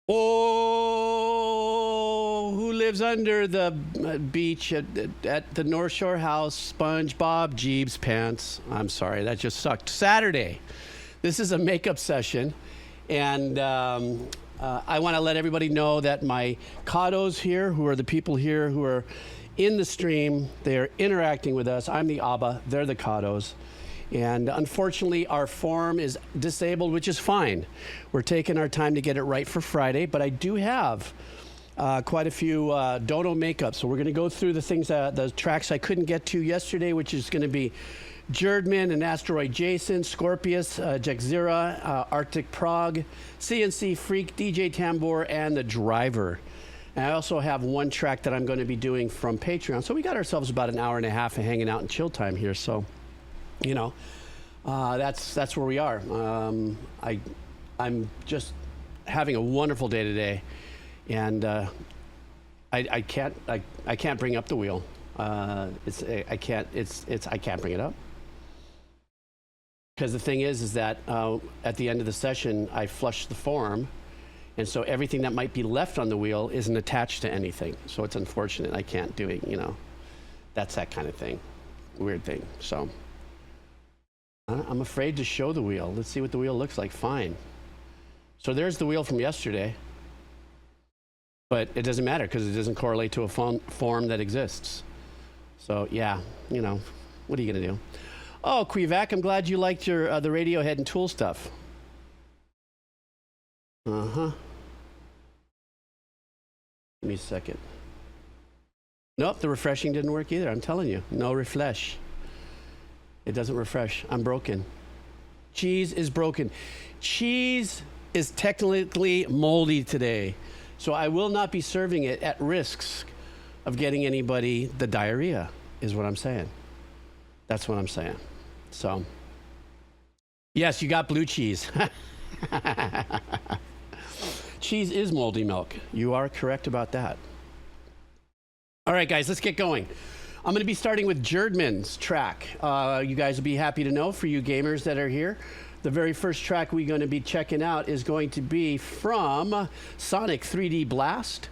Oh, who lives under the beach at the North Shore house? SpongeBob Jeeves pants. I'm sorry, that just sucked. Saturday. This is a makeup session, and I want to let everybody know that my Kados here, who are the people here who are in the stream, they are interacting with us. I'm the Abba, they're the Kados. And unfortunately, our form is disabled, which is fine. We're taking our time to get it right for Friday, but I do have quite a few dono makeup. So we're going to go through the things, the tracks I couldn't get to yesterday, which is going to be Jerdman and Asteroid Jason, Scorpius, Jexzera, Arctic Prague, CNC Freak, DJ Tambor, and The Driver. And I also have one track that I'm going to be doing from Patreon. So we got ourselves about an hour and a half of hanging out and chill time here. So, you know, that's where we are. I'm just having a wonderful day today, and I can't bring up the wheel. I can't bring it up because the thing is that at the end of the session I flush the form, and so everything that might be left on the wheel isn't attached to anything. So it's unfortunate I can't do it. You know, that's that kind of thing, weird thing. So. I'm afraid to show the wheel. Let's see what the wheel looks like. Fine. So there's the wheel from yesterday. But it doesn't matter because it doesn't correlate to a form that exists. So, yeah, you know, what are you going to do? Oh, Quevac, I'm glad you liked your the Radiohead and Tool stuff. Uh-huh. Give me a second. Nope, the refreshing didn't work either. I'm telling you. No refresh. It doesn't refresh. I'm broken. Cheese is broken. Cheese is technically moldy today. So I will not be serving it at risks of getting anybody the diarrhea, is what I'm saying. That's what I'm saying. So, yes, you got blue cheese. Cheese is moldy milk. You are correct about that. All right, guys, let's get going. I'm going to be starting with Jerdman's track. You guys will be happy to know, for you gamers that are here, the very first track we're going to be checking out is going to be from Sonic 3D Blast,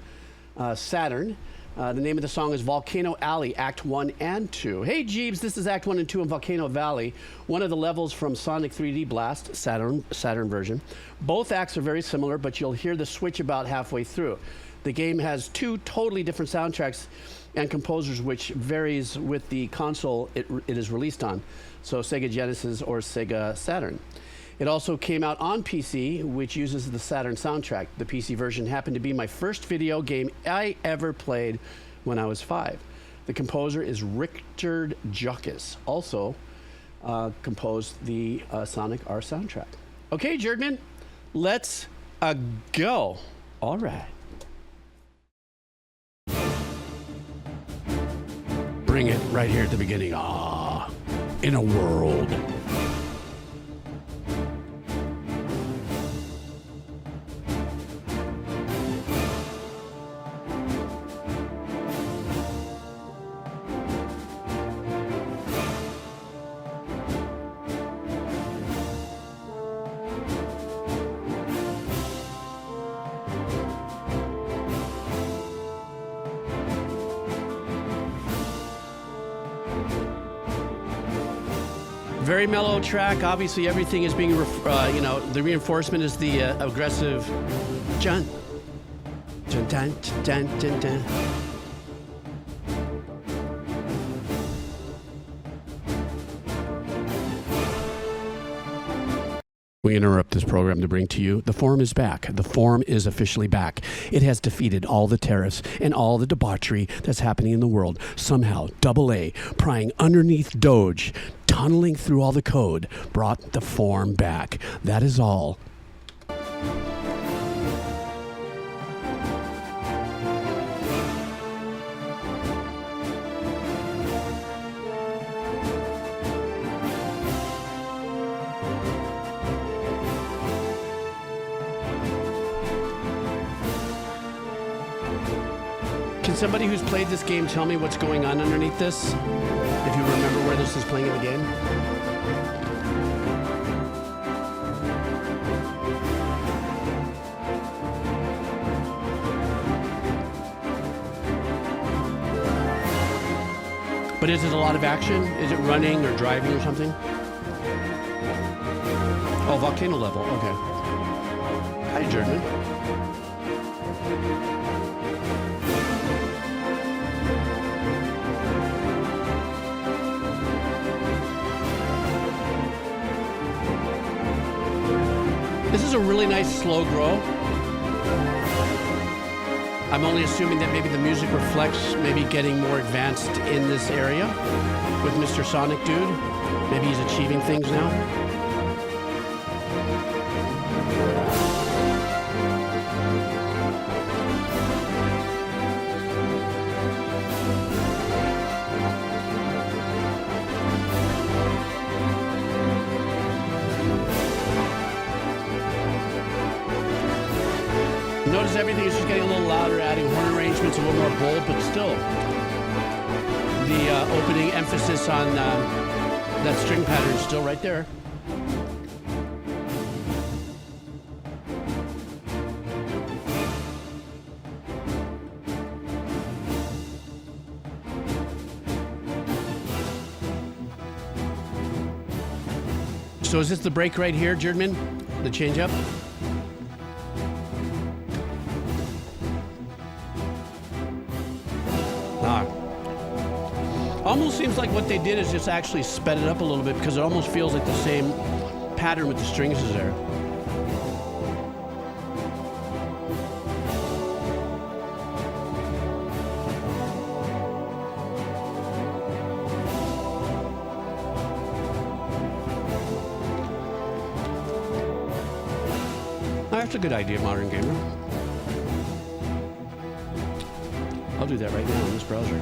Saturn. The name of the song is Volcano Alley, Act 1 and 2. Hey Jeeves, this is Act 1 and 2 in Volcano Valley, one of the levels from Sonic 3D Blast, Saturn version. Both acts are very similar, but you'll hear the switch about halfway through. The game has two totally different soundtracks and composers, which varies with the console it is released on, so Sega Genesis or Sega Saturn. It also came out on PC, which uses the Saturn soundtrack. The PC version happened to be my first video game I ever played when I was 5. The composer is Richard Jockus, also composed the Sonic R soundtrack. Okay, Jerdman, let's go. All right. Bring it right here at the beginning. Ah, in a world. Very mellow track. Obviously, everything is being, you know, the reinforcement is the aggressive. Dun, dun, dun, dun, dun, dun. We interrupt this program to bring to you, the Forum is back. The Forum is officially back. It has defeated all the terrorists and all the debauchery that's happening in the world. Somehow, AA, prying underneath Doge, tunneling through all the code, brought the Forum back. That is all. Can somebody who's played this game tell me what's going on underneath this? If you remember where this is playing in the game? But is it a lot of action? Is it running or driving or something? Oh, volcano level. Okay. Hi, German. This is a really nice slow grow. I'm only assuming that maybe the music reflects maybe getting more advanced in this area with Mr. Sonic Dude. Maybe he's achieving things now. Notice everything is just getting a little louder, adding horn arrangements, a little more bold, but still the opening emphasis on that string pattern is still right there. So is this the break right here, Jerdman? The change up? Almost seems like what they did is just actually sped it up a little bit because it almost feels like the same pattern with the strings is there. That's a good idea, Modern Gamer. I'll do that right now in this browser.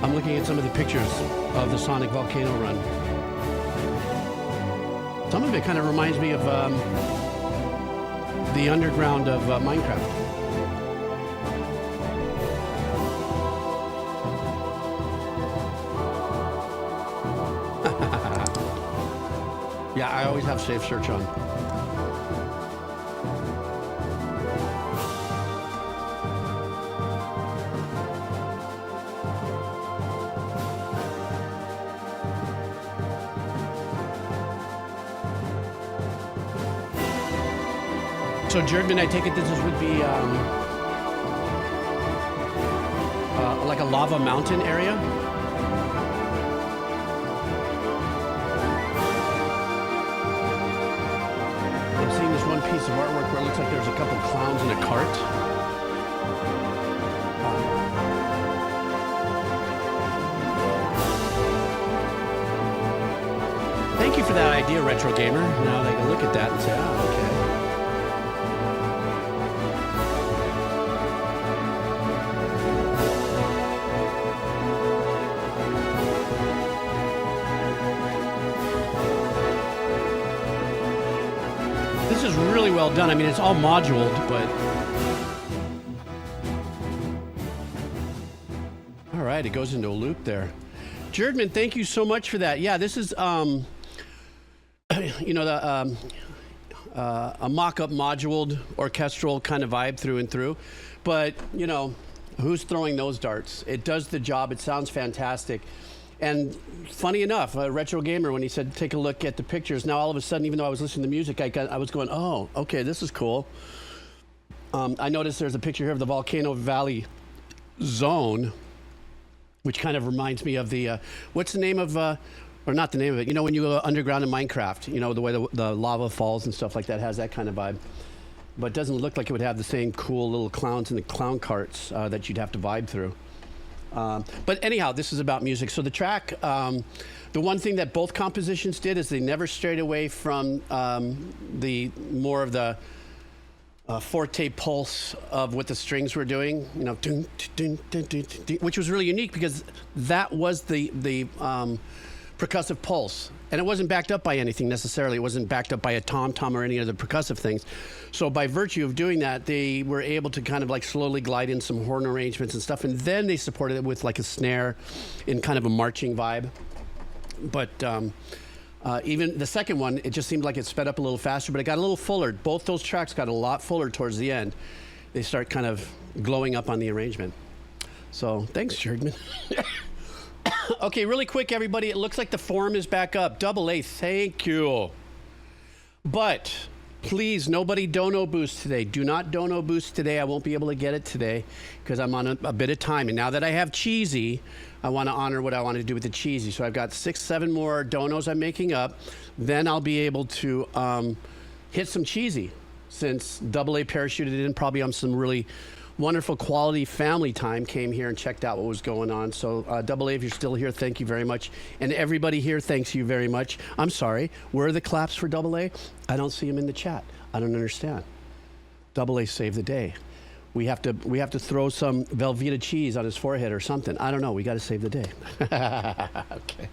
I'm looking at some of the pictures of the Sonic Volcano run. Some of it kind of reminds me of the underground of Minecraft. Yeah, I always have Safe Search on. So, Jerdman, I take it this would be like a lava mountain area? I'm seeing this one piece of artwork where it looks like there's a couple clowns in a cart. Thank you for that idea, Retro Gamer. Now they can look at that and say, oh, okay. This is really well done. I mean, it's all moduled, but... All right, it goes into a loop there. Jerdman, thank you so much for that. Yeah, this is, you know, the a mock-up moduled orchestral kind of vibe through and through. But, you know, who's throwing those darts? It does the job. It sounds fantastic. And funny enough, Retro Gamer, when he said, take a look at the pictures, now all of a sudden, even though I was listening to music, I was going, oh, okay, this is cool. I noticed there's a picture here of the Volcano Valley zone, which kind of reminds me of the, what's the name of, or not the name of it, you know, when you go underground in Minecraft, you know, the way the lava falls and stuff like that has that kind of vibe. But it doesn't look like it would have the same cool little clowns in the clown carts that you'd have to vibe through. But anyhow, this is about music. So the track, the one thing that both compositions did is they never strayed away from the more of the forte pulse of what the strings were doing, you know, which was really unique because that was the percussive pulse. And it wasn't backed up by anything necessarily. It wasn't backed up by a tom-tom or any other percussive things. So by virtue of doing that, they were able to kind of like slowly glide in some horn arrangements and stuff. And then they supported it with like a snare in kind of a marching vibe. But even the second one, it just seemed like it sped up a little faster, but it got a little fuller. Both those tracks got a lot fuller towards the end. They start kind of glowing up on the arrangement. So thanks, Jerdman. Okay, really quick, everybody. It looks like the forum is back up. Double A, thank you. But please, nobody dono boost today. Do not dono boost today. I won't be able to get it today because I'm on a bit of time. And now that I have Cheesy, I want to honor what I want to do with the Cheesy. So I've got 6, 7 more donos I'm making up. Then I'll be able to hit some Cheesy since Double A parachuted in probably on some really wonderful quality family time, came here and checked out what was going on. So Double A, if you're still here, thank you very much. And everybody here, thanks you very much. I'm sorry, where are the claps for Double A? I don't see them in the chat. I don't understand. Double A saved the day. We have to throw some Velveeta cheese on his forehead or something. I don't know. We got to save the day. Okay.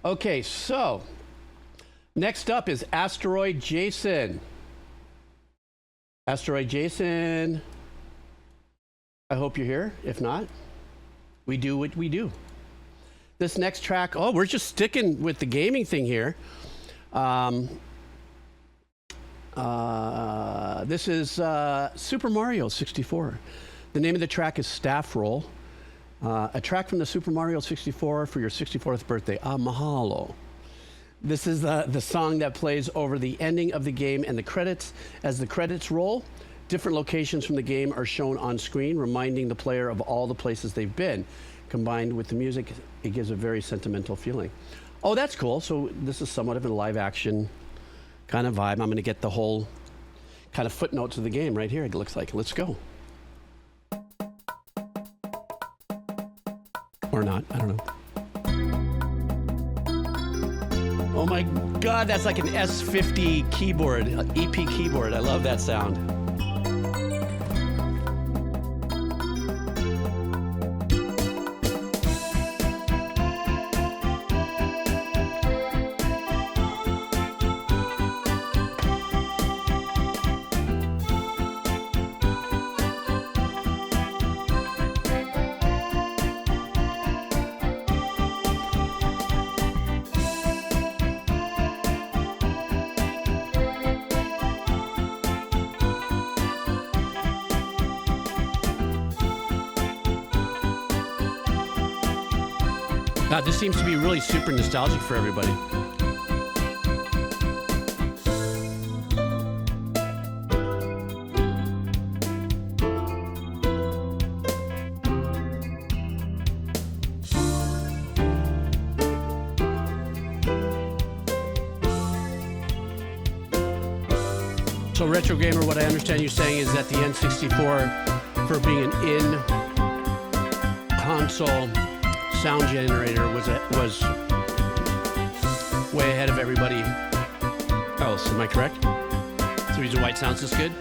Okay, so next up is Asteroid Jason. Asteroid Jason, I hope you're here. If not, we do what we do. This next track, oh, we're just sticking with the gaming thing here. This is Super Mario 64. The name of the track is Staff Roll. A track from the Super Mario 64 for your 64th birthday. Mahalo. This is the song that plays over the ending of the game and the credits. As the credits roll, different locations from the game are shown on screen, reminding the player of all the places they've been. Combined with the music, it gives a very sentimental feeling. Oh, that's cool. So this is somewhat of a live action kind of vibe. I'm going to get the whole kind of footnotes of the game right here, it looks like. Let's go. Or not, I don't know. Oh my God, that's like an S50 keyboard, EP keyboard. I love that sound. God, this seems to be really super nostalgic for everybody. So Retro Gamer, what I understand you saying is that the N64, for being an in-console sound generator, was way ahead of everybody else. Am I correct? That's the reason why it sounds this good?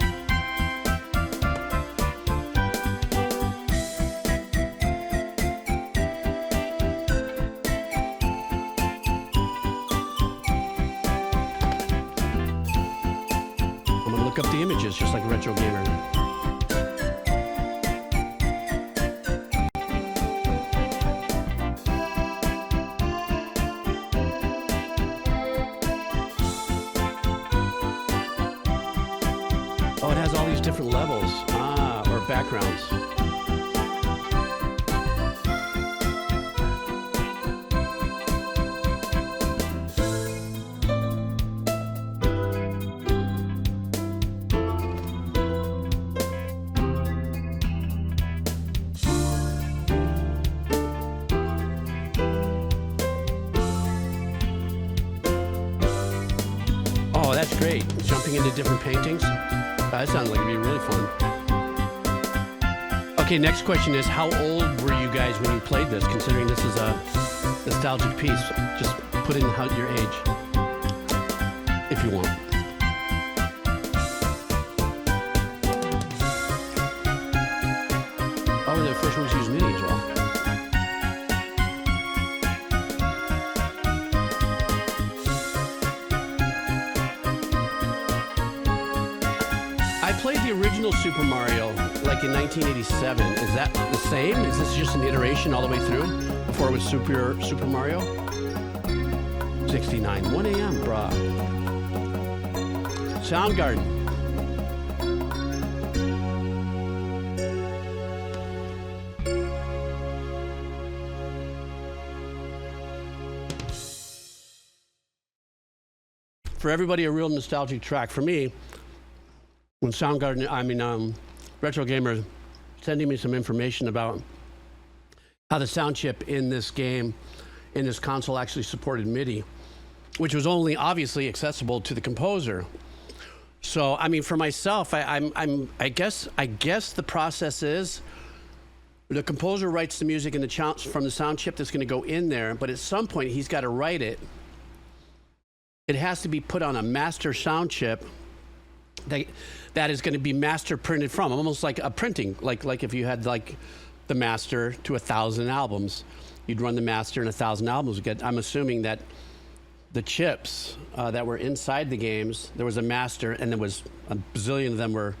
I'm gonna look up the images just like Retro Gamer. Different levels, or backgrounds. Oh, that's great. Jumping into different paintings. That sounds like it'd be really fun. Okay, next question is, how old were you guys when you played this, considering this is a nostalgic piece? Just put in your age, if you want. Oh, the first ones use MIDI as well. I played the original Super Mario like in 1987. Is that the same? Is this just an iteration all the way through before it was Super Mario? 69, 1 a.m., brah. Soundgarden. For everybody, a real nostalgic track. For me, when Soundgarden, Retro Gamer sending me some information about how the sound chip in this game, in this console, actually supported MIDI, which was only obviously accessible to the composer. So, I mean, for myself, I guess the process is the composer writes the music in from the sound chip that's going to go in there, but at some point he's got to write it. It has to be put on a master sound chip that is going to be master printed from, almost like a printing, like if you had like the master to 1,000 albums, you'd run the master and 1,000 albums. I'm assuming that the chips that were inside the games, there was a master, and there was a bazillion of them were,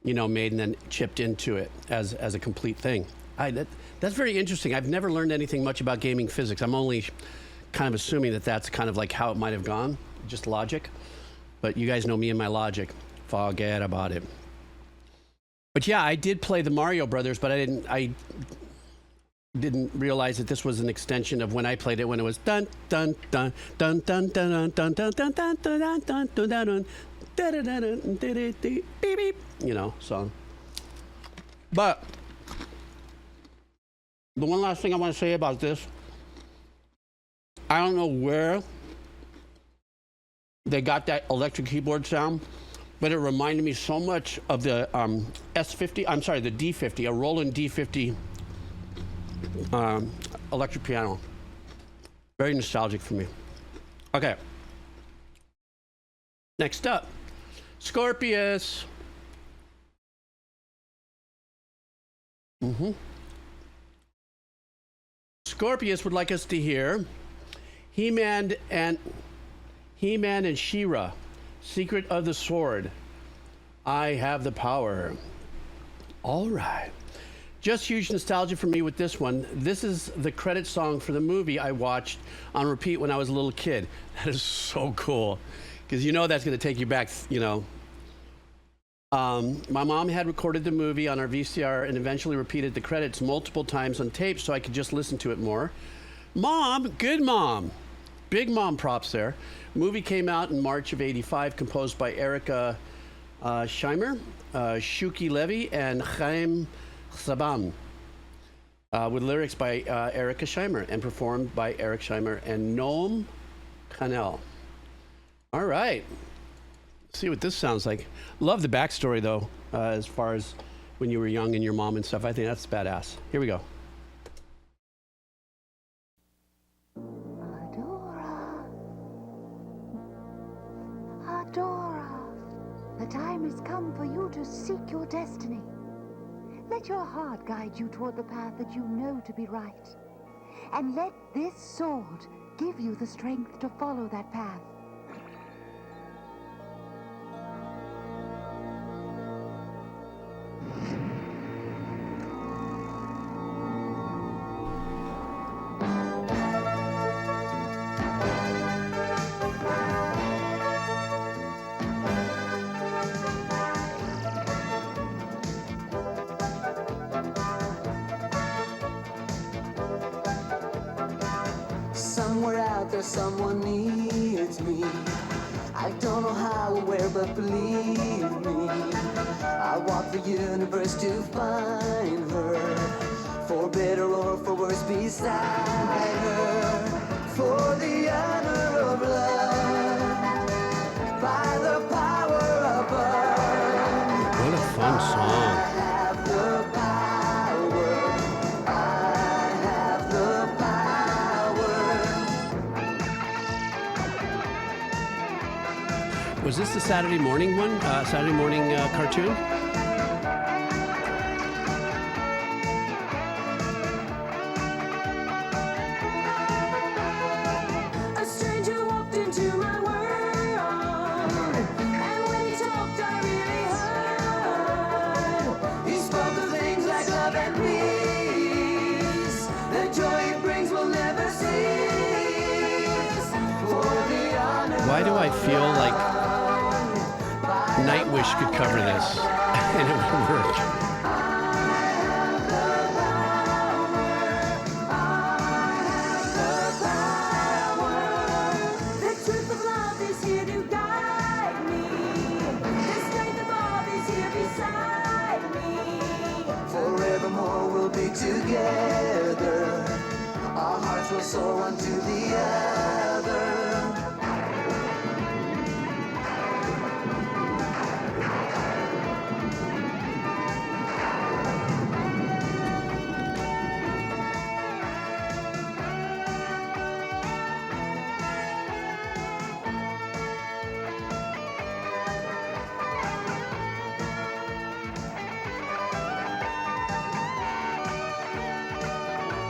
made and then chipped into it as a complete thing. That's very interesting. I've never learned anything much about gaming physics. I'm only kind of assuming that that's kind of like how it might have gone, just logic. But you guys know me and my logic. Forget about it. But yeah, I did play the Mario Brothers, but I didn't realize that this was an extension of when I played it, when it was dun dun dun dun dun dun dun dun dun dun dun dun dun dun dun dun song. But the one last thing I want to say about this, I don't know where they got that electric keyboard sound, but it reminded me so much of the the D50, a Roland D50 electric piano. Very nostalgic for me. Okay. Next up, Scorpius. Scorpius would like us to hear He-Man and She-Ra, Secret of the Sword. I have the power. All right. Just huge nostalgia for me with this one. This is the credit song for the movie I watched on repeat when I was a little kid. That is so cool, because that's going to take you back, My mom had recorded the movie on our VCR and eventually repeated the credits multiple times on tape so I could just listen to it more. Mom, good mom. Big mom props there. Movie came out in March of '85, composed by Erika Scheimer, Shuki Levy, and Chaim Saban, with lyrics by Erika Scheimer and performed by Eric Scheimer and Noam Canel. All right. Let's see what this sounds like. Love the backstory, though, as far as when you were young and your mom and stuff. I think that's badass. Here we go. The time has come for you to seek your destiny. Let your heart guide you toward the path that you know to be right. And let this sword give you the strength to follow that path. Somewhere out there, someone needs me. I don't know how or where, but believe me, I walk the universe to find her, for better or for worse, beside her, for the honor of love, by the power above. What a fun song. Was this the Saturday morning one? Saturday morning cartoon? A stranger walked into my world, and when he talked, I really heard. love and peace. The joy it brings will never cease. For the honor. Why do I feel like Nightwish could cover this and it would work? Together, our hearts will soar one to the other.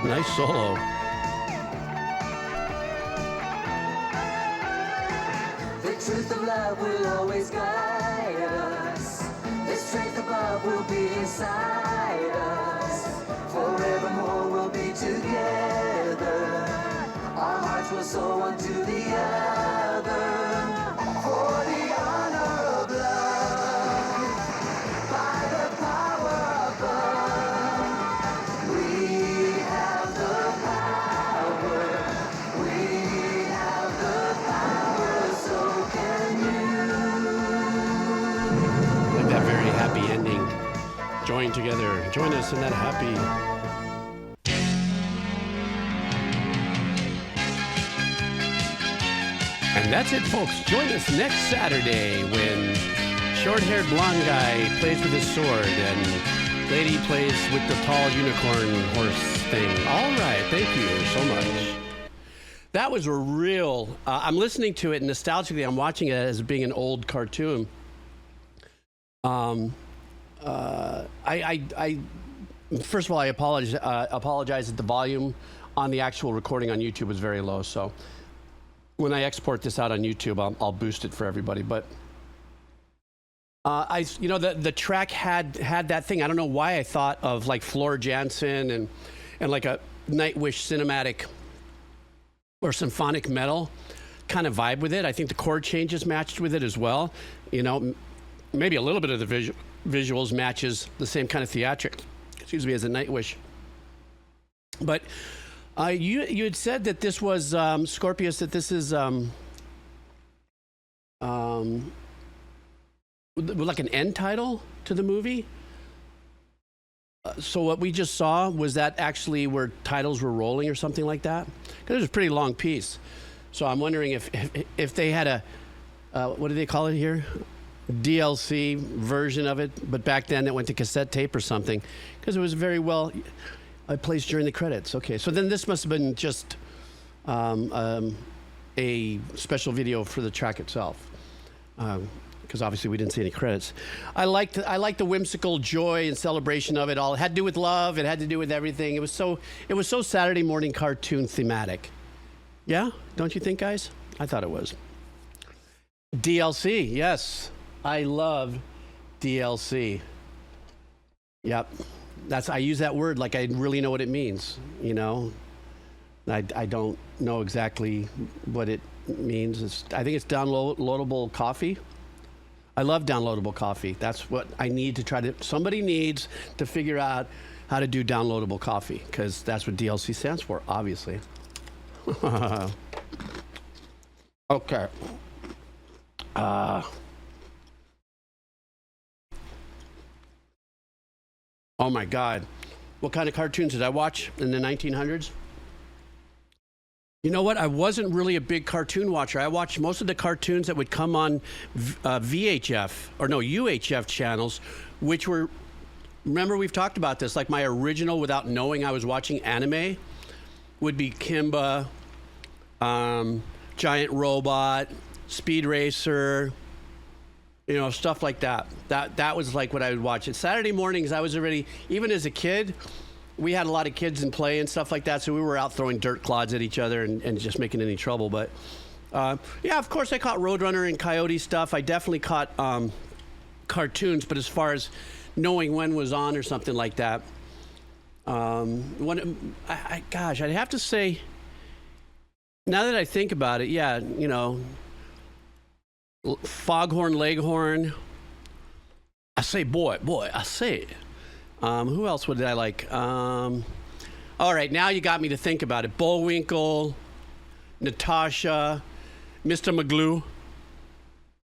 Nice solo. The truth of love will always guide us. The strength above will be inside us. Forevermore we'll be together. Our hearts will soar one to the other. For the honor of love, by the power above, we have the power. We have the power, so can you. Like that very happy ending. Join together. Join us in that happy. And that's it, folks. Join us next Saturday when short-haired blonde guy plays with his sword and lady plays with the tall unicorn horse thing. All right. Thank you so much. That was a real... I'm listening to it nostalgically. I'm watching it as being an old cartoon. First of all, I apologize that the volume on the actual recording on YouTube was very low. So when I export this out on YouTube, I'll boost it for everybody. But the track had that thing. I don't know why I thought of like Floor Jansen and like a Nightwish cinematic or symphonic metal kind of vibe with it. I think the chord changes matched with it as well. You know, maybe a little bit of the visuals matches the same kind of theatric, as a Nightwish. But you had said that this was Scorpius, that this is like an end title to the movie. So what we just saw, was that actually where titles were rolling or something like that? Because it was a pretty long piece. So I'm wondering if they had a what do they call it here? DLC version of it, but back then it went to cassette tape or something, because it was very well placed during the credits. Okay, so then this must have been just a special video for the track itself, because obviously we didn't see any credits. I liked the whimsical joy and celebration of it all. It had to do with love. It had to do with everything. It was so Saturday morning cartoon thematic. Yeah, don't you think, guys? I thought it was. DLC, yes. I love DLC. Yep. I use that word like I really know what it means, you know. I don't know exactly what it means. I think it's downloadable coffee. I love downloadable coffee. That's what I need to try to... Somebody needs to figure out how to do downloadable coffee, because that's what DLC stands for, obviously. Okay. Oh my God. What kind of cartoons did I watch in the 1900s? You know what? I wasn't really a big cartoon watcher. I watched most of the cartoons that would come on UHF channels, which were, remember we've talked about this, like my original, without knowing I was watching anime, would be Kimba, Giant Robot, Speed Racer, you know, stuff like that. That was like what I would watch. And Saturday mornings, I was already, even as a kid, we had a lot of kids in play and stuff like that, so we were out throwing dirt clods at each other and just making any trouble. But yeah, of course I caught Roadrunner and Coyote stuff. I definitely caught cartoons, but as far as knowing when was on or something like that, Gosh, I'd have to say, now that I think about it, yeah, you know, Foghorn Leghorn. I say, boy, I say. Who else would I like? All right, now you got me to think about it. Bullwinkle, Natasha, Mr. Magoo,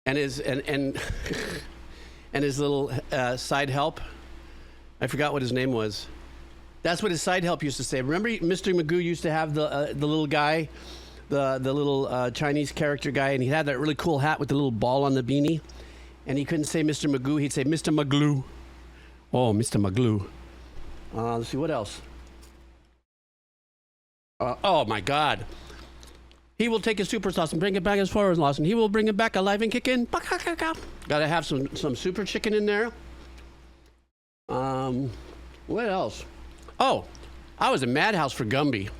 and his and his little side help. I forgot what his name was. That's what his side help used to say. Remember, Mr. Magoo used to have the little guy, the little Chinese character guy, and he had that really cool hat with the little ball on the beanie. And he couldn't say Mr. Magoo, he'd say Mr. Magloo. Oh, Mr. Magloo. Let's see, what else? Oh, my God. He will take his super sauce and bring it back as far as lost, and he will bring it back alive and kicking. Got to have some super chicken in there. What else? Oh, I was a madhouse for Gumby.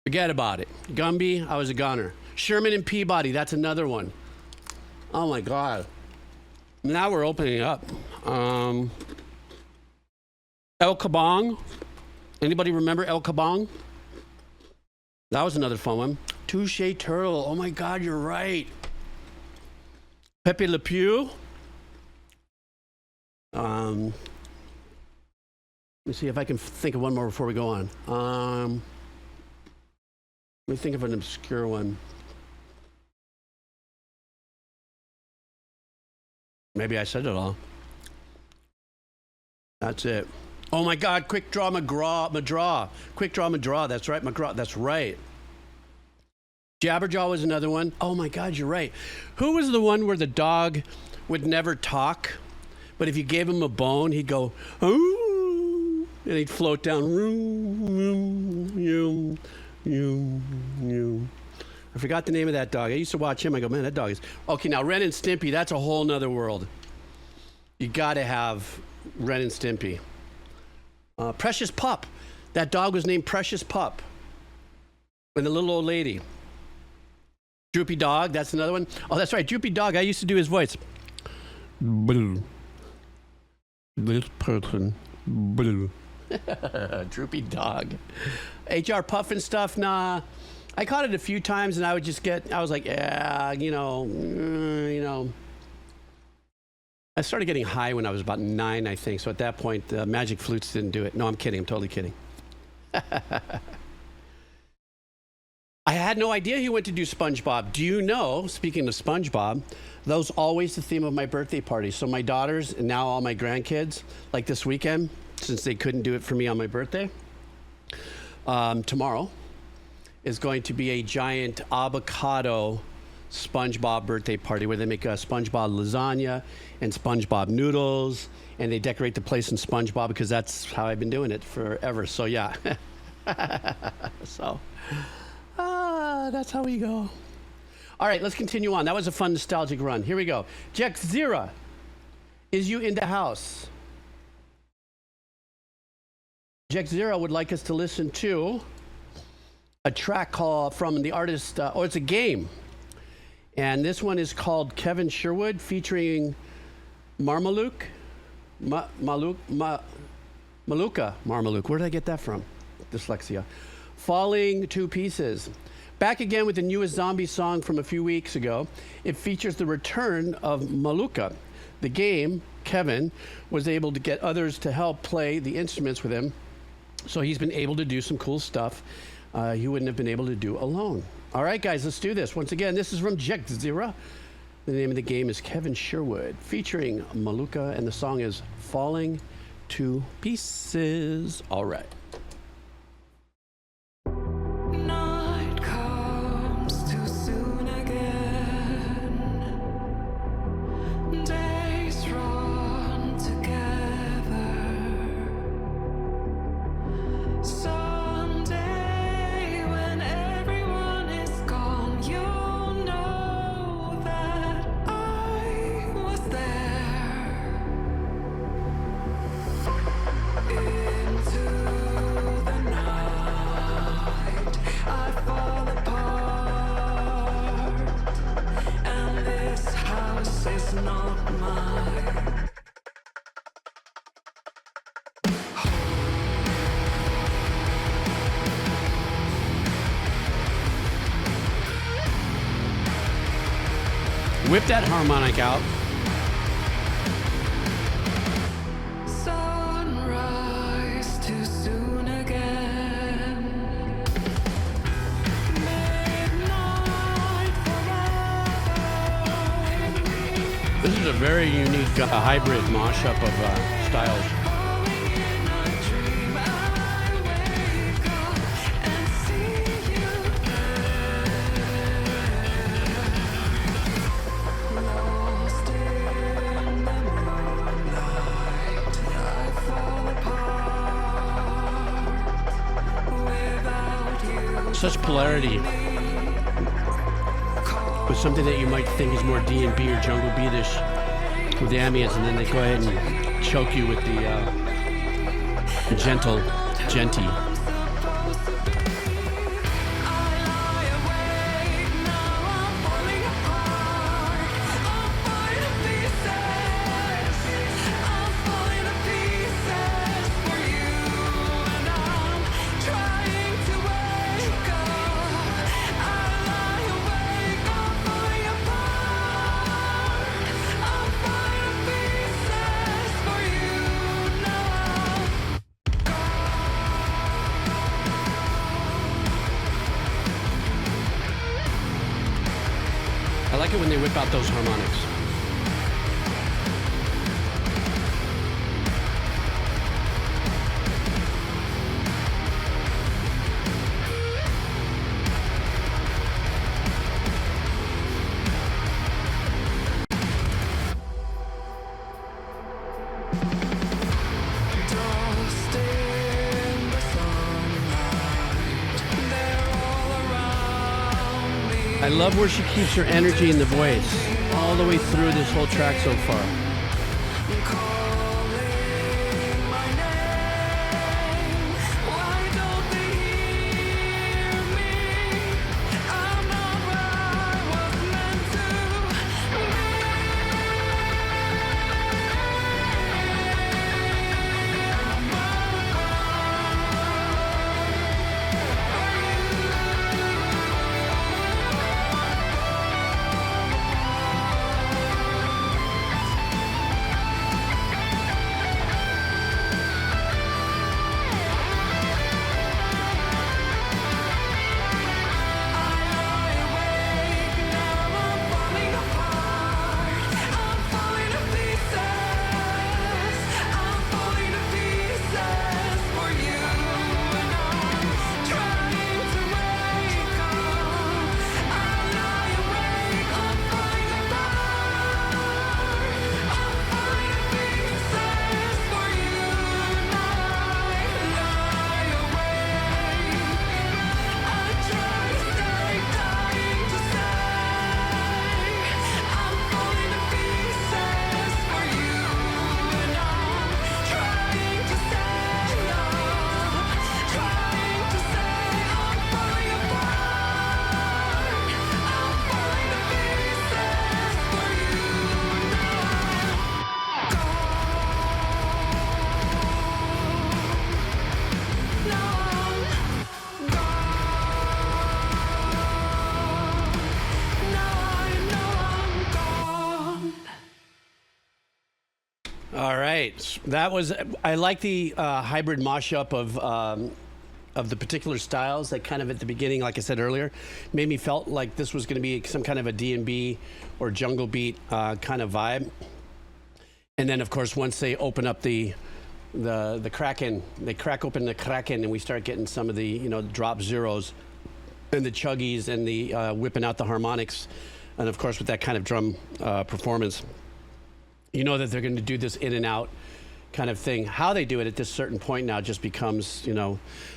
Forget about it. Gumby, I was a goner. Sherman and Peabody, that's another one. Oh my God. Now we're opening up. El Kabong. Anybody remember El Kabong? That was another fun one. Touche Turtle. Oh my God, you're right. Pepe Le Pew. Let me see if I can think of one more before we go on. Let me think of an obscure one. Maybe I said it all. That's it. Oh my God, Quick Draw McGraw. Quick Draw McGraw, that's right, McGraw, that's right. Jabberjaw was another one. Oh my God, you're right. Who was the one where the dog would never talk, but if you gave him a bone, he'd go, ooh, and he'd float down. I forgot the name of that dog. I used to watch him. I go, man, that dog is... Okay, now Ren and Stimpy, that's a whole nother world. You got to have Ren and Stimpy. Precious Pup. That dog was named Precious Pup. And the little old lady. Droopy Dog, that's another one. Oh, that's right, Droopy Dog. I used to do his voice. Blue. This person. Blue. Droopy Dog. HR Puff and stuff, nah. I caught it a few times, and I would just I was like, yeah, you know. I started getting high when I was about 9, I think. So at that point, Magic Flutes didn't do it. No, I'm kidding. I'm totally kidding. I had no idea he went to do SpongeBob. Do you know, speaking of SpongeBob, that was always the theme of my birthday party. So my daughters, and now all my grandkids, like this weekend, since they couldn't do it for me on my birthday, tomorrow is going to be a giant Abbacado SpongeBob birthday party where they make a SpongeBob lasagna and SpongeBob noodles, and they decorate the place in SpongeBob because that's how I've been doing it forever. So yeah, so that's how we go. All right, let's continue on. That was a fun nostalgic run. Here we go. Jack Zira, is you in the house? Jack Zira would like us to listen to a track called from the artist, it's a game. And this one is called Kevin Sherwood featuring Malukah. Where did I get that from? Dyslexia. Falling to Pieces. Back again with the newest zombie song from a few weeks ago. It features the return of Malukah. The game, Kevin, was able to get others to help play the instruments with him. So he's been able to do some cool stuff he wouldn't have been able to do alone. All right, guys, let's do this. Once again, this is from Jack Zira. The name of the game is Kevin Sherwood, featuring Malukah, and the song is Falling to Pieces. All right. Night comes too soon again. Days run together. Someday when everyone is gone, you'll know that I was there. Into Whip that harmonic out. Sunrise too soon again. Midnight forever. This is a very unique hybrid mashup of styles. Falling in a dream, I wake up and see you there. Lost in the moonlight, I fall apart without you. Such polarity with something that you might think is more D&B or jungle beatish with the ambience, and then they go ahead and choke you with the gentle genty. I like it when they whip out those harmonics. Lost in the sunlight, they're all around me. I love where she keeps her energy in the voice all the way through this whole track so far. Calling my name, why don't they hear me? I'm not where I was meant to All right, that was. I like the hybrid mashup of the particular styles that kind of at the beginning, like I said earlier, made me felt like this was going to be some kind of a D&B or jungle beat kind of vibe. And then, of course, once they open up the Kraken, they crack open the Kraken, and we start getting some of the drop zeros and the chuggies and the whipping out the harmonics, and of course with that kind of drum performance. You know that they're going to do this in and out kind of thing. How they do it at this certain point now just becomes,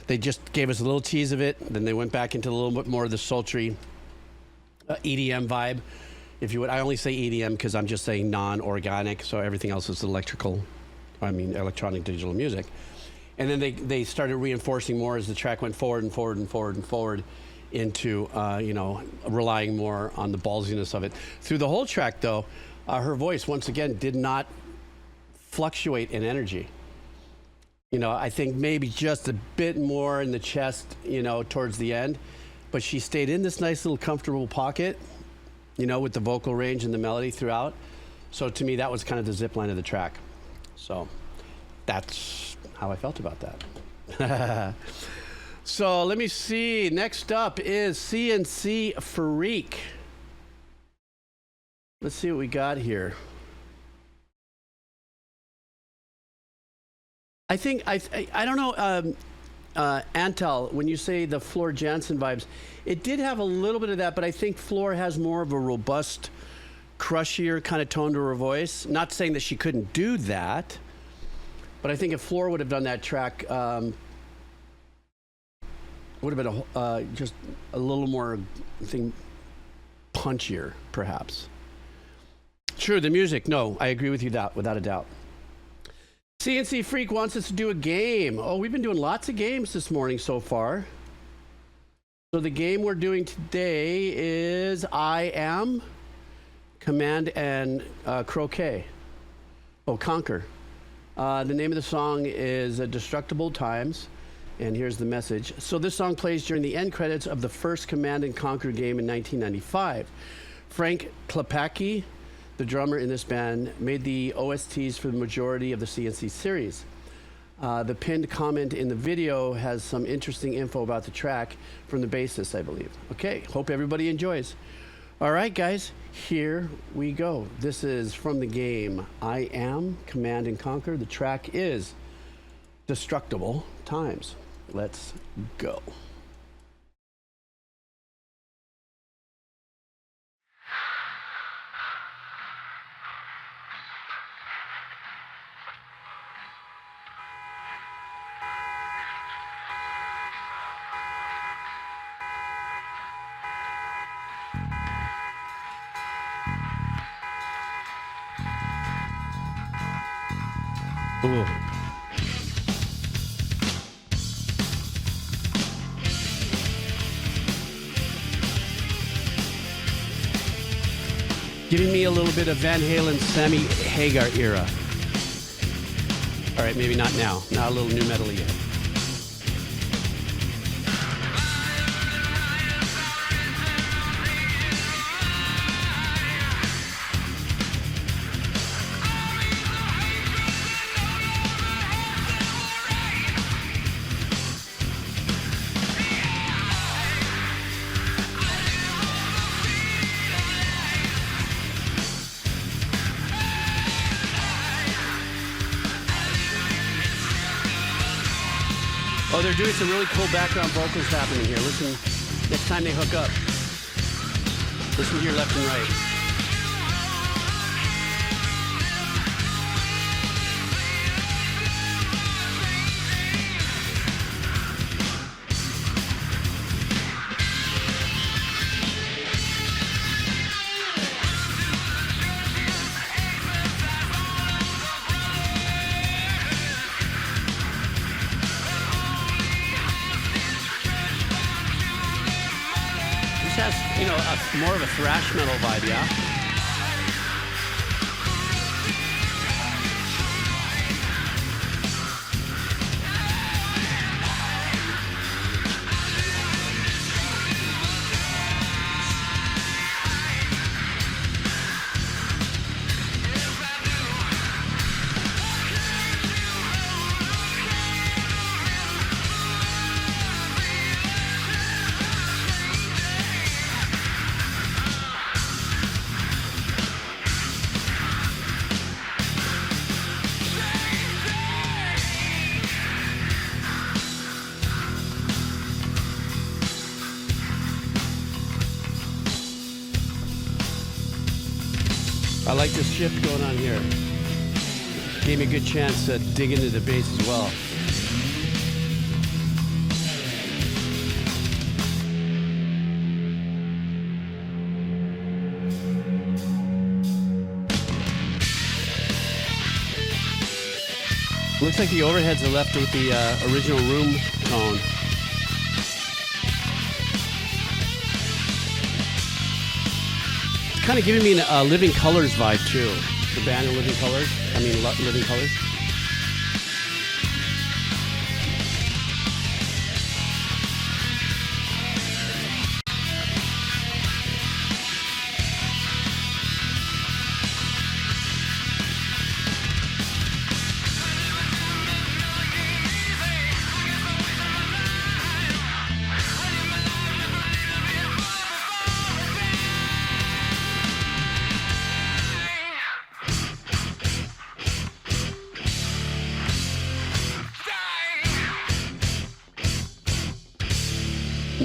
they just gave us a little tease of it, then they went back into a little bit more of the sultry EDM vibe, if you would. I only say EDM because I'm just saying non-organic, so everything else is electronic digital music. And then they started reinforcing more as the track went forward and forward and forward and forward into, relying more on the ballsiness of it. Through the whole track, though, her voice, once again, did not fluctuate in energy. I think maybe just a bit more in the chest, towards the end, but she stayed in this nice little comfortable pocket you know, with the vocal range and the melody throughout. So to me, that was kind of the zip line of the track. So that's how I felt about that. So let me see. Next up is CNC Freak. Let's see what we got here. I think, I don't know, Antel, when you say the Floor Jansen vibes, it did have a little bit of that, but I think Floor has more of a robust, crushier kind of tone to her voice. Not saying that she couldn't do that, but I think if Floor would have done that track, would have been just a little more, I think, punchier, perhaps. True, the music, no, I agree with you that without a doubt. CNC Freak wants us to do a game. Oh, we've been doing lots of games this morning so far. So the game we're doing today is I Am, Command, and Croquet. Oh, Conquer. The name of the song is Destructible Times, and here's the message. So this song plays during the end credits of the first Command and Conquer game in 1995. Frank Klepacki, the drummer in this band, made the OSTs for the majority of the CNC series. The pinned comment in the video has some interesting info about the track from the bassist, I believe. Okay, hope everybody enjoys. All right, guys, here we go. This is from the game I Am, Command and Conquer. The track is Destructible Times. Let's go. Ooh. Giving me a little bit of Van Halen, Sammy Hagar era. All right, maybe not now. Not a little new metal yet. Oh, they're doing some really cool background vocals happening here. Listen, next time they hook up, listen to your left and right. Has, you know, more of a thrash metal vibe, yeah? I like this shift going on here. Gave me a good chance to dig into the bass as well. Looks like the overheads are left with the original room tone. Kind of giving me a Living Colors vibe too. The band of Living Colors. Living Colors.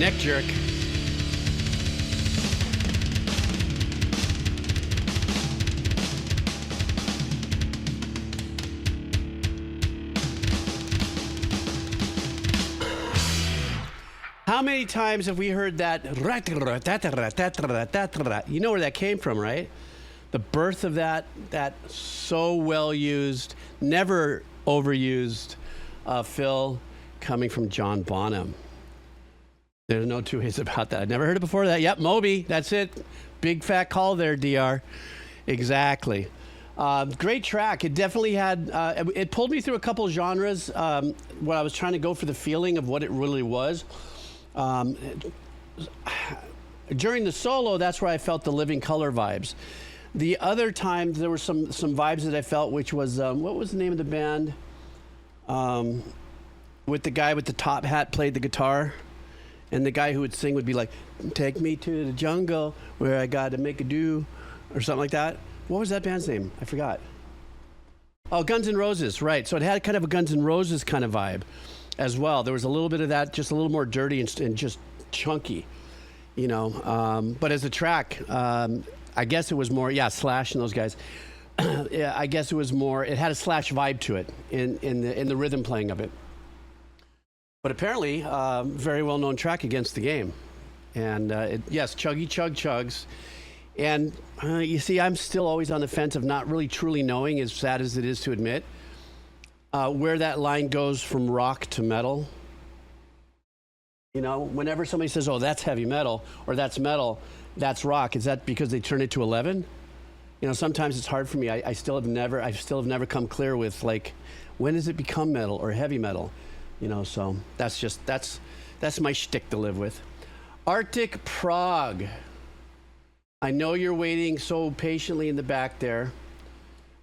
Neck jerk. How many times have we heard that? You know where that came from, right? The birth of that so well used, never overused fill coming from John Bonham. There's no two ways about that. I've never heard it before that. Yep, Moby, that's it. Big fat call there, DR. Exactly. Great track. It definitely had, it pulled me through a couple genres when I was trying to go for the feeling of what it really was. During the solo, that's where I felt the Living Color vibes. The other times, there were some vibes that I felt, which was, what was the name of the band? With the guy with the top hat played the guitar, and the guy who would sing would be like, "Take me to the jungle where I got to make a do," or something like that. What was that band's name? I forgot. Oh, Guns N' Roses, right. So it had kind of a Guns N' Roses kind of vibe as well. There was a little bit of that, just a little more dirty and just chunky, you know. But as a track, I guess it was more, Slash and those guys. Yeah, I guess it was more, it had a Slash vibe to it in the rhythm playing of it. But apparently, very well-known track against the game. And yes, chuggy chug chugs. And you see, I'm still always on the fence of not really truly knowing, as sad as it is to admit, where that line goes from rock to metal. You know, whenever somebody says, "Oh, that's heavy metal," or "That's metal," "That's rock," is that because they turn it to 11? You know, sometimes it's hard for me. I still have never come clear with, like, when does it become metal or heavy metal? You know, so that's my shtick to live with. Arctic Prague. I know you're waiting so patiently in the back there.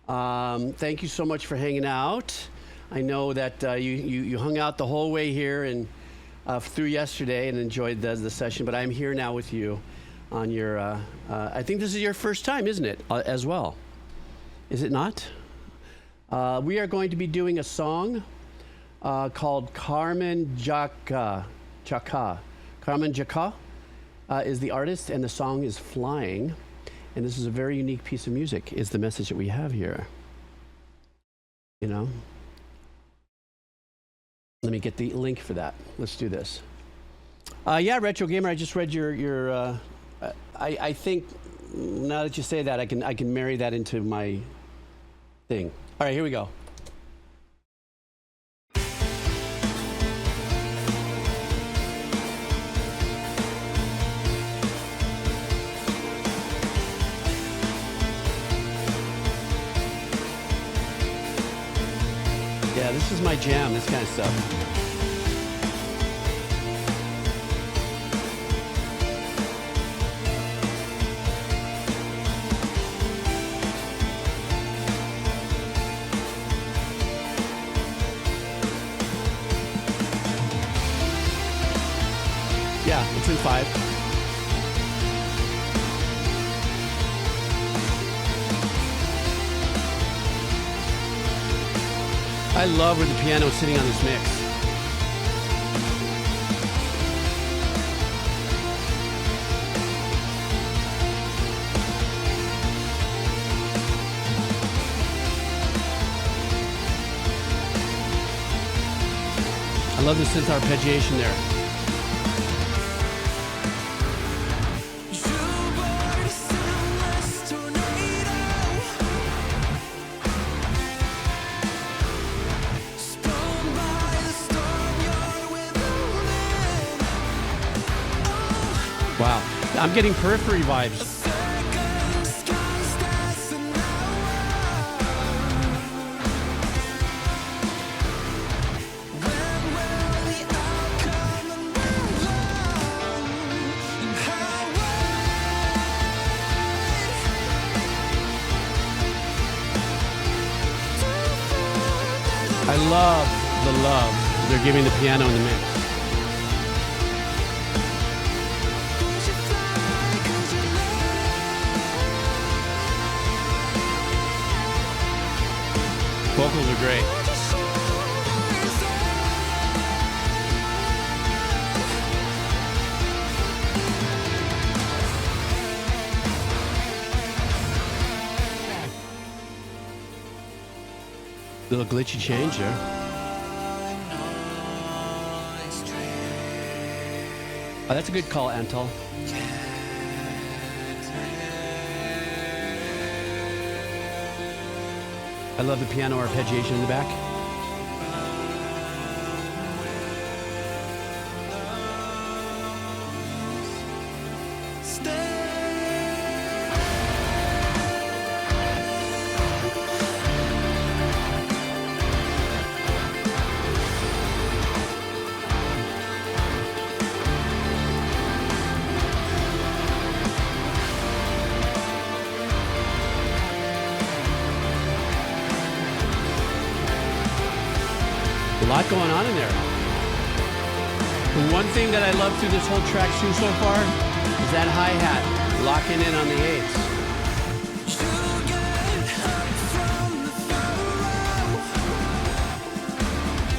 Thank you so much for hanging out. I know that you hung out the whole way here and through yesterday and enjoyed the session, but I'm here now with you on your, I think this is your first time, isn't it, as well? Is it not? We are going to be doing a song called Karmanjakah. Karmanjakah is the artist, and the song is Flying. And this is a very unique piece of music, is the message that we have here. You know? Let me get the link for that. Let's do this. Yeah, Retro Gamer, I just read your I think, now that you say that, I can marry that into my thing. All right, here we go. Yeah, this is my jam, this kind of stuff. Yeah, it's in 5. I love where the piano is sitting on this mix. I love the synth arpeggiation there. Wow, I'm getting Periphery vibes. I love the love they're giving the piano in the mix. Vocals are great. Little glitchy change there. Oh, that's a good call, Antal. I love the piano arpeggiation in the back. A lot going on in there. The one thing that I love through this whole track too so far is that hi-hat locking in on the eights.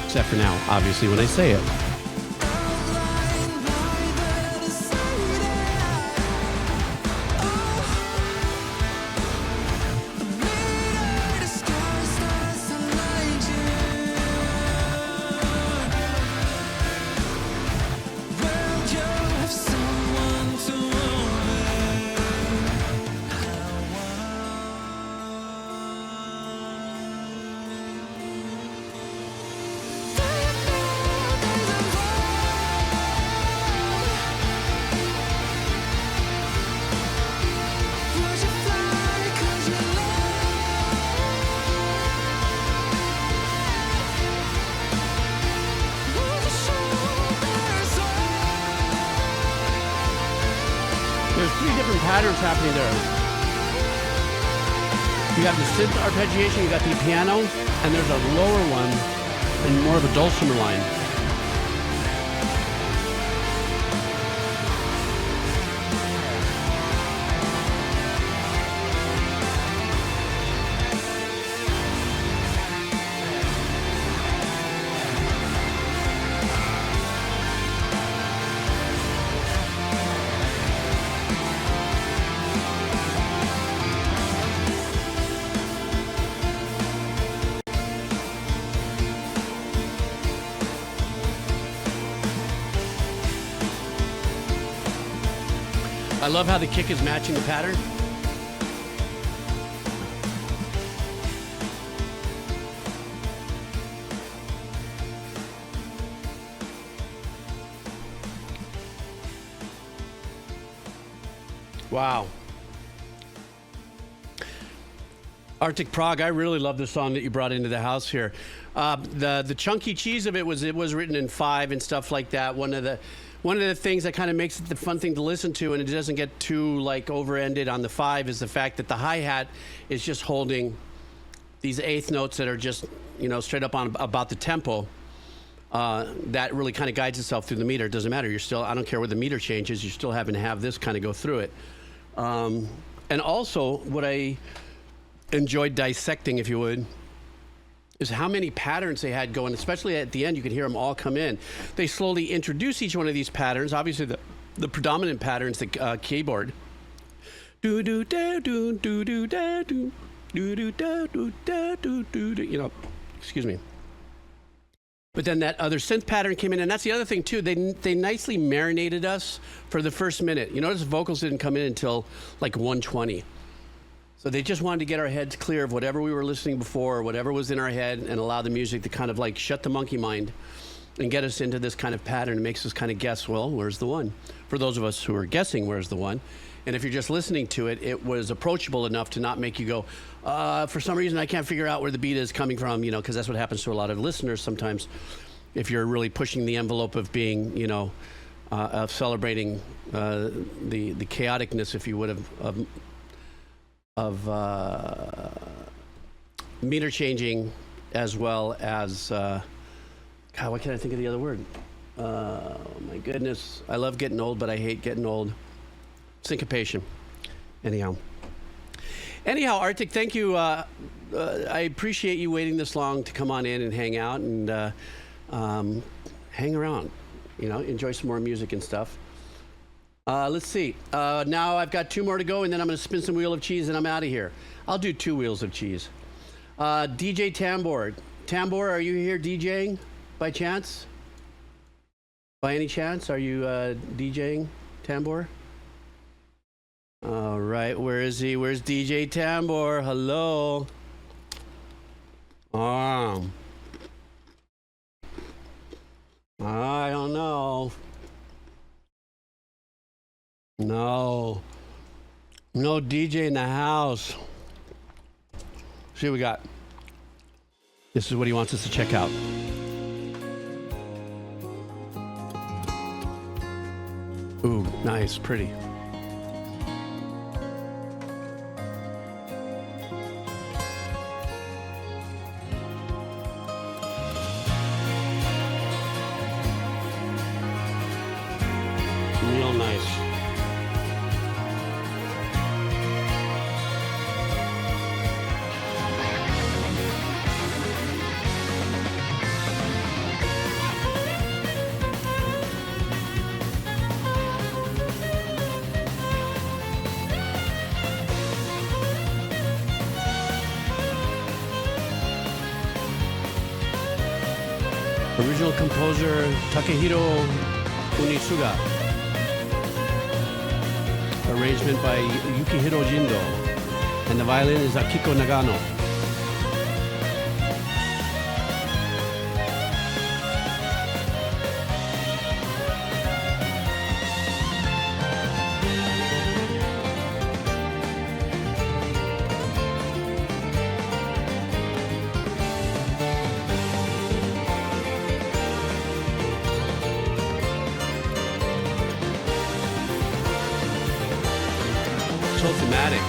Except for now, obviously, when I say it. There's three different patterns happening there. You got the synth arpeggiation, you got the piano, and there's a lower one and more of a dulcimer line. I love how the kick is matching the pattern. Wow. Arctic Prague, I really love the song that you brought into the house here. The chunky cheese of it was written in 5 and stuff like that. One of the things that kind of makes it the fun thing to listen to, and it doesn't get too like over-ended on the 5, is the fact that the hi-hat is just holding these eighth notes that are just, straight up on about the tempo. That really kind of guides itself through the meter. It doesn't matter. I don't care where the meter changes. You're still having to have this kind of go through it. And also, what I enjoyed dissecting, if you would, is how many patterns they had going, especially at the end. You could hear them all come in. They slowly introduce each one of these patterns. Obviously, the predominant patterns, the keyboard. Do do da do do do da do do do da do da do do. Excuse me. But then that other synth pattern came in, and that's the other thing too. They nicely marinated us for the first minute. You notice vocals didn't come in until like 1:20. So they just wanted to get our heads clear of whatever we were listening before, or whatever was in our head, and allow the music to kind of like shut the monkey mind and get us into this kind of pattern. It makes us kind of guess, well, where's the one? For those of us who are guessing where's the one. And if you're just listening to it, it was approachable enough to not make you go, for some reason I can't figure out where the beat is coming from, because that's what happens to a lot of listeners sometimes. If you're really pushing the envelope of being, of celebrating the chaoticness, if you would, of meter changing, as well as God, what can I think of the other word? My goodness, I love getting old, but I hate getting old. Syncopation. Anyhow, Arctic, thank you. I appreciate you waiting this long to come on in and hang out and hang around. Enjoy some more music and stuff. Let's see. Now I've got 2 more to go, and then I'm going to spin some wheel of cheese, and I'm out of here. I'll do 2 wheels of cheese. DJ Tambor. Tambor, are you here DJing by chance? By any chance, are you DJing, Tambor? All right, where is he? Where's DJ Tambor? Hello. I don't know. No DJ in the house. See what we got. This is what he wants us to check out. Ooh, nice, pretty. Real nice. Original composer Takehiro Unisuga. Arrangement by Yukihiro Jindo. And the violin is Akiko Nagano. So thematic.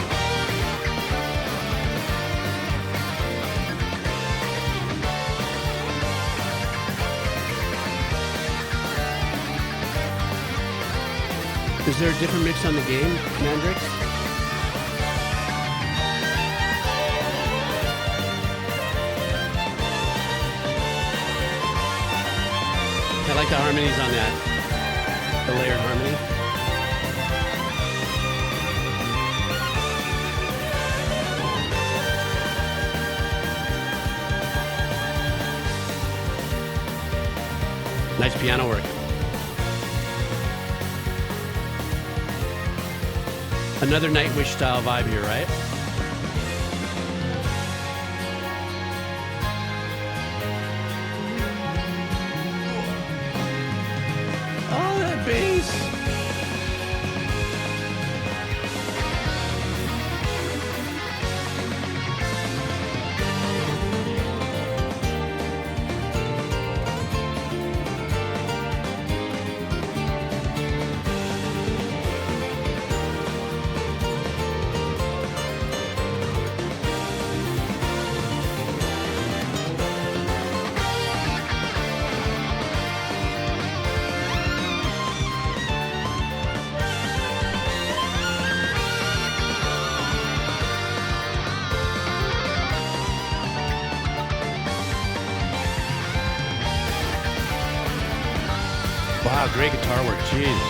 Is there a different mix on the game, Mandrix? I like the harmonies on that. The layered harmony. Nice piano work. Another Nightwish style vibe here, right? Oh, that bass. Wow, great guitar work, jeez.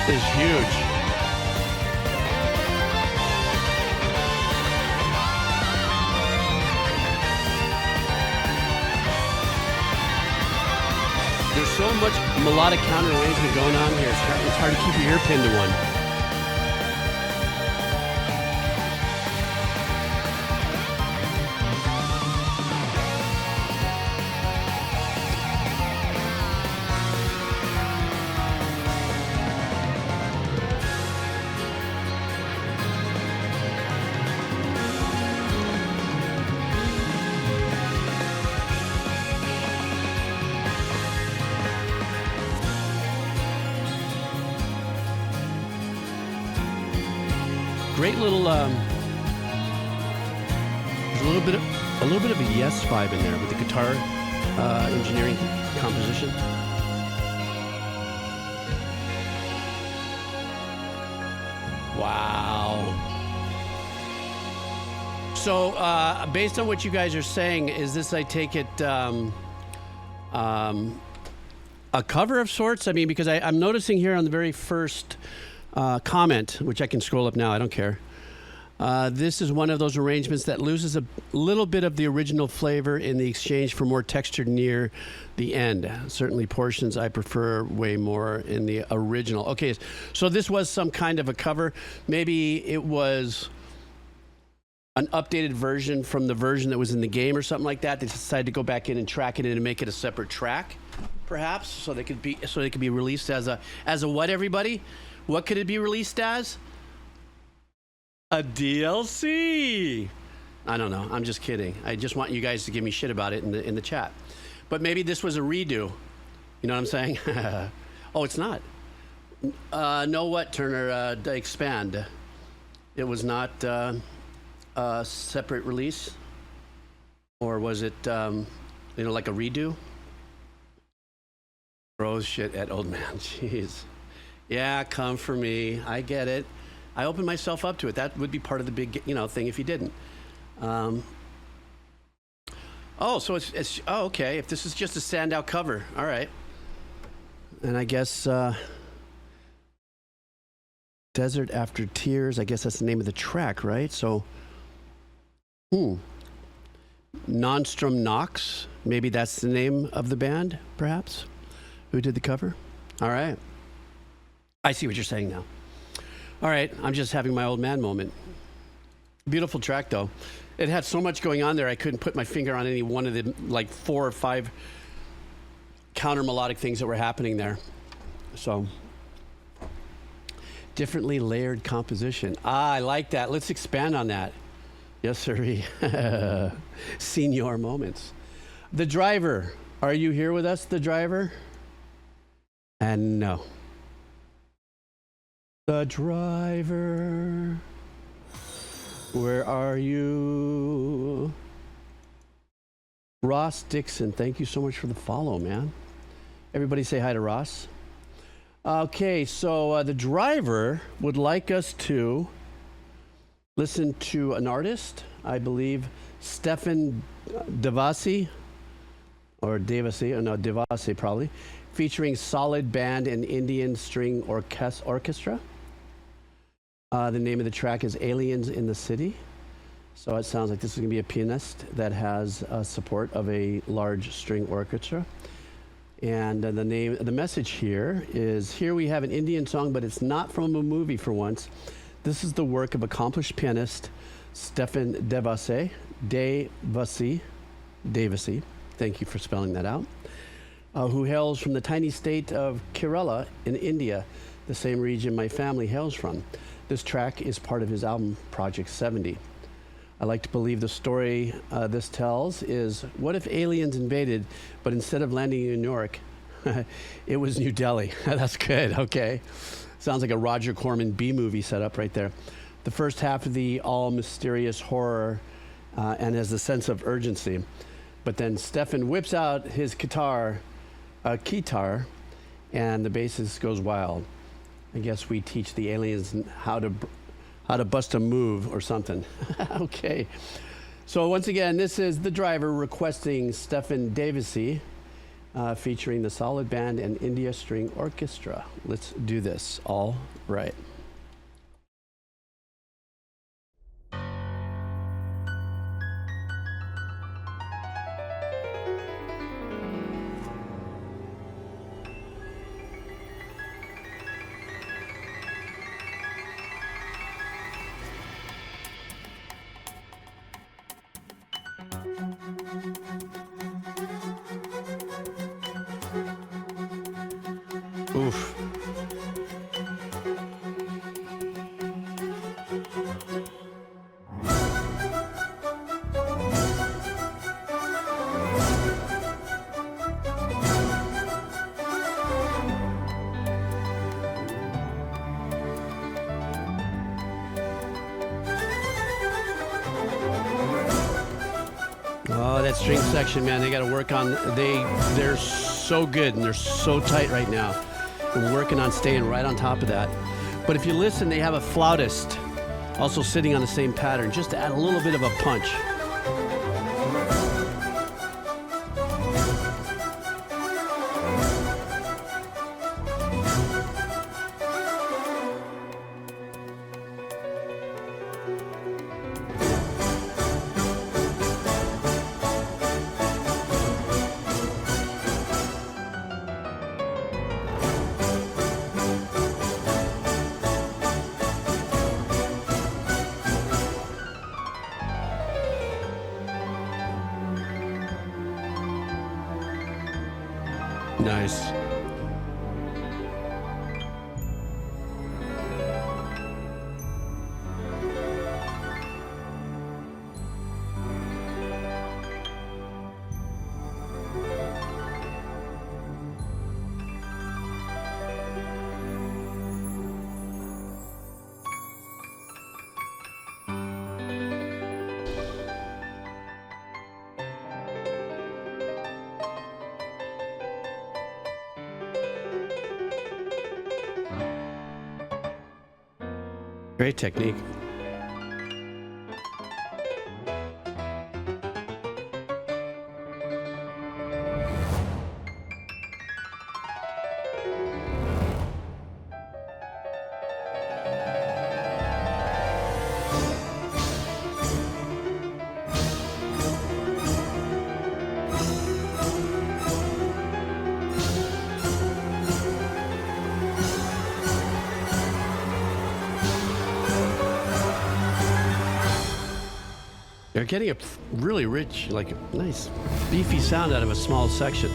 This is huge. There's so much melodic counter arrangement going on here. It's hard to keep your ear pinned to one. Great little, there's a little bit of a Yes vibe in there with the guitar engineering composition. Wow. So based on what you guys are saying, is this, I take it, a cover of sorts. I mean, because I'm noticing here on the very first comment, which I can scroll up now, I don't care. This is one of those arrangements that loses a little bit of the original flavor in the exchange for more texture near the end. Certainly portions I prefer way more in the original. Okay, so this was some kind of a cover. Maybe it was an updated version from the version that was in the game or something like that. They decided to go back in and track it in and make it a separate track, perhaps, so they could be released as a what, everybody? What could it be released as? A DLC. I don't know. I'm just kidding. I just want you guys to give me shit about it in the chat. But maybe this was a redo. You know what I'm saying? Oh, it's not. No, what, Turner? Expand. It was not a separate release, or was it, like a redo? Throws shit at old man. Jeez. Yeah, come for me. I get it. I opened myself up to it. That would be part of the big, thing if you didn't. So it's okay. If this is just a standout cover, all right. And I guess Desert After Tears. I guess that's the name of the track, right? So, Nonstrom Knox. Maybe that's the name of the band, perhaps. Who did the cover? All right. I see what you're saying now. All right, I'm just having my old man moment. Beautiful track, though. It had so much going on there, I couldn't put my finger on any one of the, 4 or 5 counter melodic things that were happening there. So, differently layered composition. I like that. Let's expand on that. Yes, sir. Senior moments. The Driver. Are you here with us, The Driver? And no. The Driver, where are you? Ross Dixon, thank you so much for the follow, man. Everybody say hi to Ross. Okay, so The Driver would like us to listen to an artist, I believe, Stefan Devassy, or Devassy, oh no, Devassy probably, featuring solid band and Indian string orchestra. The name of the track is Aliens in the City. So it sounds like this is going to be a pianist that has support of a large string orchestra. And the message here is, here we have an Indian song, but it's not from a movie for once. This is the work of accomplished pianist Stefan Devassy. Devassy. Thank you for spelling that out. Who hails from the tiny state of Kerala in India, the same region my family hails from. This track is part of his album Project 70. I like to believe the story this tells is, what if aliens invaded, but instead of landing in New York, it was New Delhi? That's good, okay. Sounds like a Roger Corman B-movie setup right there. The first half of the all-mysterious horror and has a sense of urgency. But then Stefan whips out his guitar, and the bassist goes wild. I guess we teach the aliens how to bust a move or something. Okay. So once again, this is The Driver requesting Stefan Devassy, featuring the solid band and India String Orchestra. Let's do this. All right. Oof. Oh, that string section, man, they got to work on. They're so good and they're so tight right now. We're working on staying right on top of that. But if you listen, they have a flautist also sitting on the same pattern, just to add a little bit of a punch. Nice. Great technique. They're getting a really rich, like nice, beefy sound out of a small section.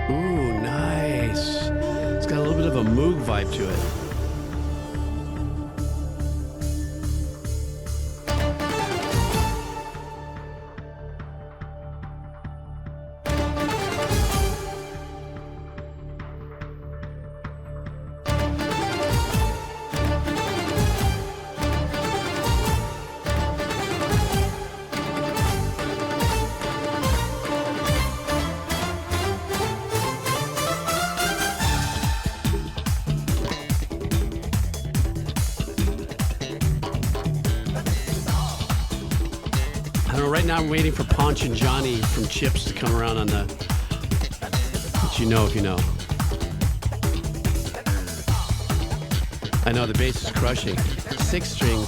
Ooh, nice. It's got a little bit of a Moog vibe to it. Right now I'm waiting for Ponch and Johnny from Chips to come around on the, let you know if you know. I know the bass is crushing. 6-string.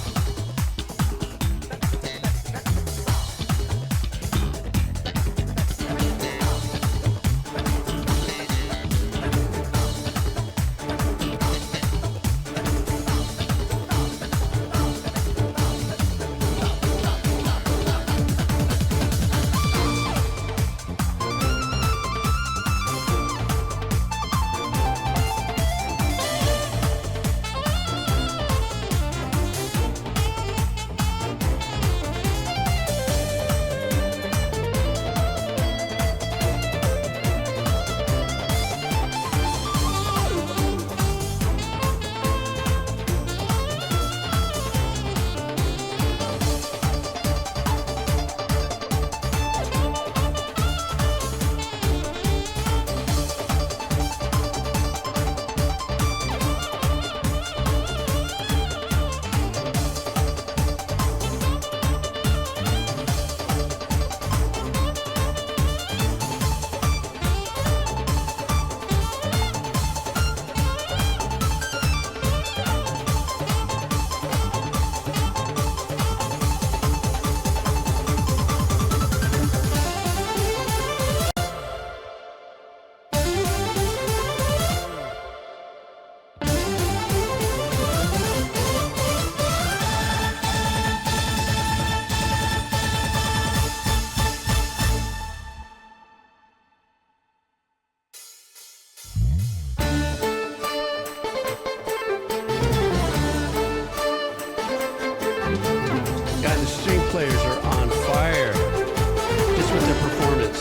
Players are on fire just with their performance.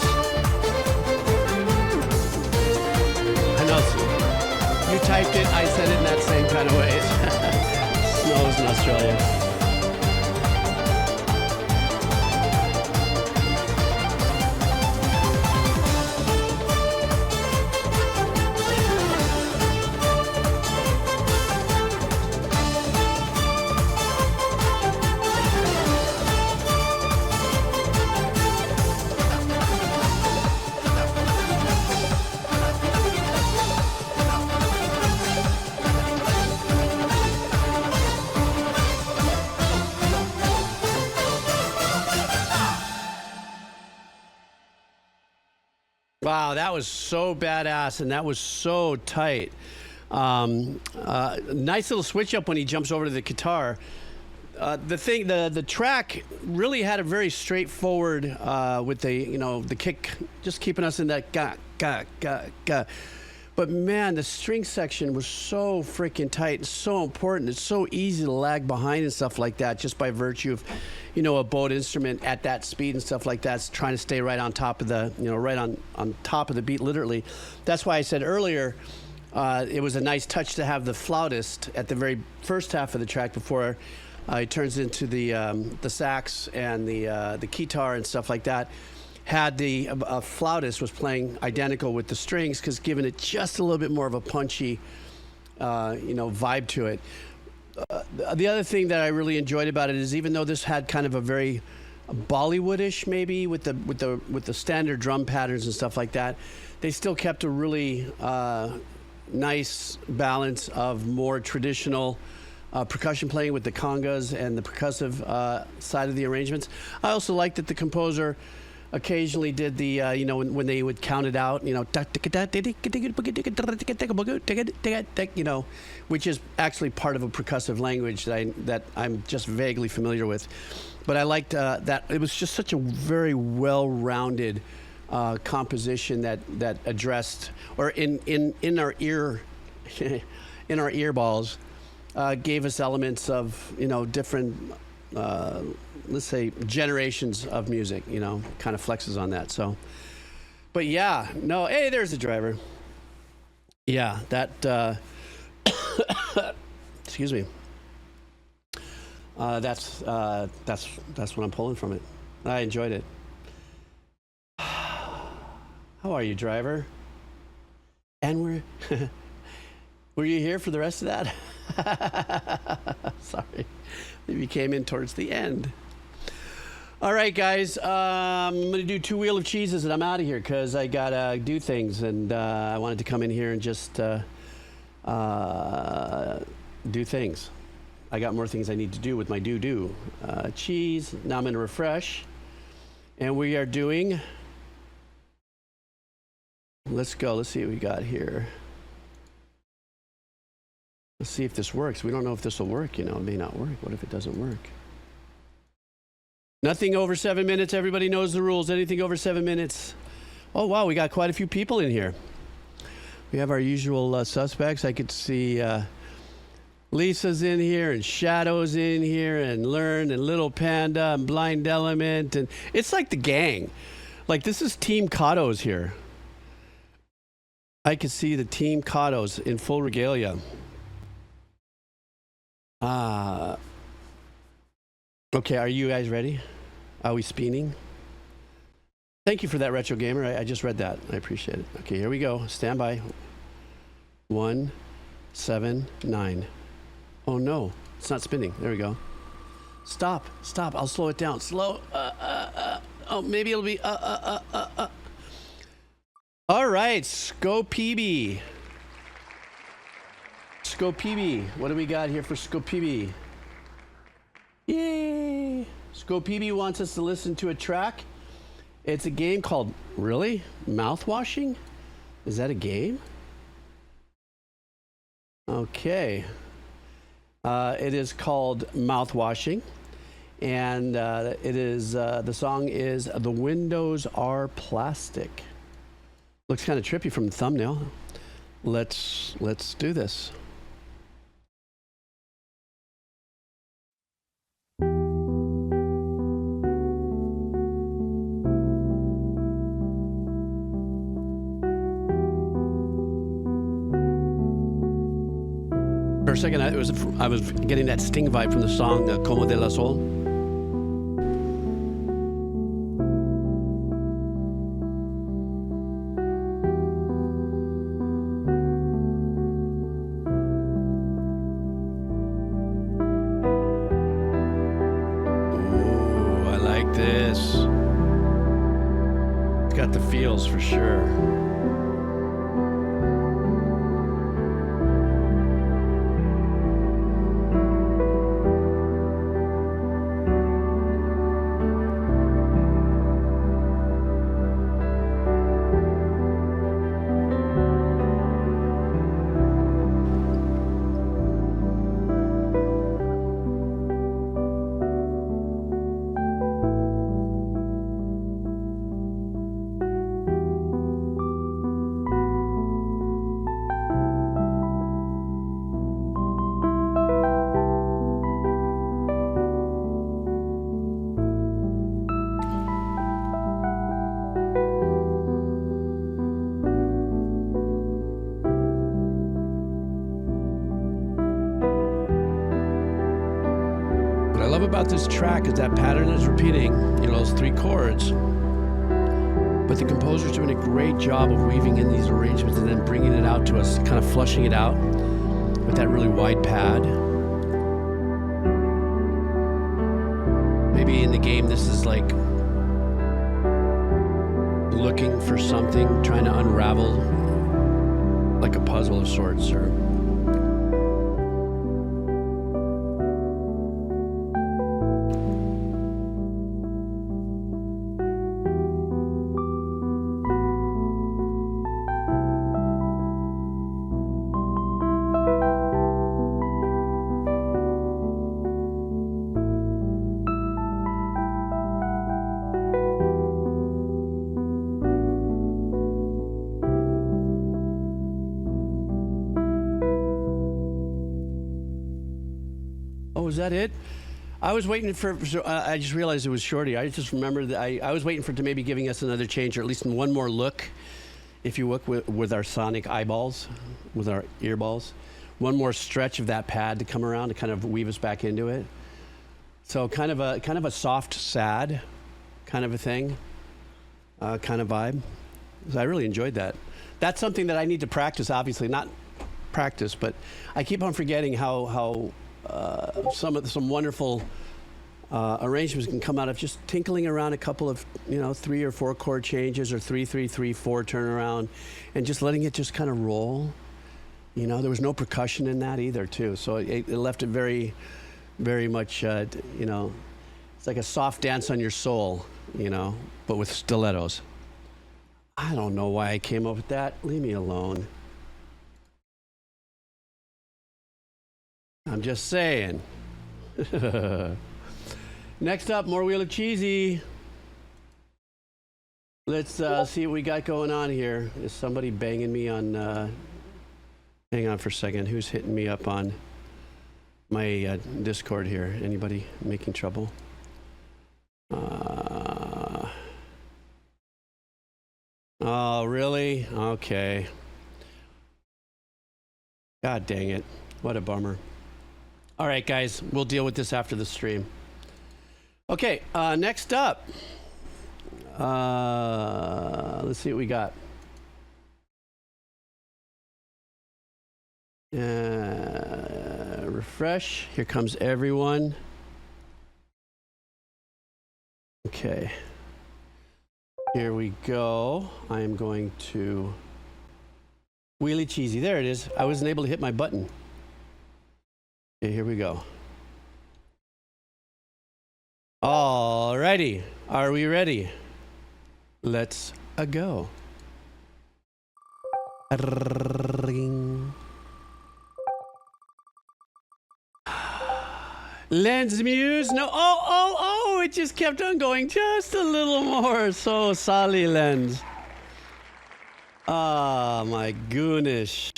I know you typed it, I said it in that same kind of way. Snows in Australia. Wow, that was so badass, and that was so tight. Nice little switch up when he jumps over to the guitar. The track really had a very straightforward with the kick, just keeping us in that ga ga ga ga. But man, the string section was so freaking tight and so important. It's so easy to lag behind and stuff like that, just by virtue of, a bowed instrument at that speed and stuff like that. It's trying to stay right on top of the, right on top of the beat, literally. That's why I said earlier, it was a nice touch to have the flautist at the very first half of the track before it turns into the sax and the guitar and stuff like that. Had the flautist was playing identical with the strings, because giving it just a little bit more of a punchy, vibe to it. The other thing that I really enjoyed about it is, even though this had kind of a very Bollywoodish maybe with the standard drum patterns and stuff like that, they still kept a really nice balance of more traditional percussion playing with the congas and the percussive side of the arrangements. I also liked that the composer occasionally did the, when they would count it out, which is actually part of a percussive language that I'm just vaguely familiar with. But I liked that it was just such a very well-rounded composition that addressed, or in our ear, in our ear balls, gave us elements of different. Let's say generations of music, kind of flexes on that. So, but yeah, no, hey, there's the driver. Yeah, that, excuse me. That's what I'm pulling from it. I enjoyed it. How are you, driver? And were you here for the rest of that? Sorry. Maybe you came in towards the end. All right, guys, I'm going to do 2 Wheel of Cheeses and I'm out of here because I got to do things, and I wanted to come in here and just do things. I got more things I need to do with my do. Cheese, now I'm going to refresh. And we are doing, let's go, let's see what we got here. Let's see if this works. We don't know if this will work, it may not work. What if it doesn't work? Nothing over 7 minutes. Everybody knows the rules. Anything over 7 minutes. Oh, wow, we got quite a few people in here. We have our usual suspects. I could see Lisa's in here, and Shadow's in here, and Learn, and Little Panda, and Blind Element. And it's like the gang. Like, this is Team Kados here. I could see the Team Kados in full regalia. Okay, are you guys ready? Are we spinning? Thank you for that, Retro Gamer. I just read that. I appreciate it. Okay, here we go. Stand by. 1, 7, 9. Oh no, it's not spinning. There we go. Stop. I'll slow it down. Slow. Oh, maybe it'll be. All right, Scopeeby. What do we got here for Scopeeby? Yay! Scopeeby wants us to listen to a track. It's a game called, really? Mouthwashing? Is that a game? Okay. It is called Mouthwashing. And it is, the song is The Windows Are Plastic. Looks kind of trippy from the thumbnail. Let's do this. For a second, I was getting that Sting vibe from the song Como de la Sol. Ooh, I like this. It's got the feels for sure. love about this track is that pattern is repeating, those 3 chords. But the composer's doing a great job of weaving in these arrangements and then bringing it out to us, kind of flushing it out with that really wide pad. Maybe in the game this is like looking for something, trying to unravel like a puzzle of sorts, or is that it? I was waiting for, I just realized it was Shorty. I just remembered that I was waiting for it to maybe giving us another change, or at least one more look, if you look with our sonic eyeballs, with our earballs. One more stretch of that pad to come around to kind of weave us back into it. So kind of a soft, sad kind of a thing, kind of vibe. So I really enjoyed that. That's something that I need to practice, obviously. Not practice, but I keep on forgetting how some wonderful arrangements can come out of just tinkling around a couple of 3 or 4 chord changes, or 3-3-3-4 turnaround, and just letting it just kind of roll. There was no percussion in that either, too. So it left it very, very much it's like a soft dance on your soul, but with stilettos. I don't know why I came up with that. Leave me alone. I'm just saying. Next up, more Wheel of Cheesy. Let's see what we got going on here. Is somebody banging me on... hang on for a second. Who's hitting me up on my Discord here? Anybody making trouble? Oh, really? Okay. God dang it. What a bummer. All right, guys, we'll deal with this after the stream. Okay, next up. Let's see what we got. Refresh. Here comes everyone. Okay. Here we go. I am going to... Wheelie Cheesy. There it is. I wasn't able to hit my button. Okay, here we go. Alrighty. Are we ready? Let's go. Ring. Lens Muse. No. Oh. It just kept on going just a little more. So sorry, Lens. Oh, my goodness.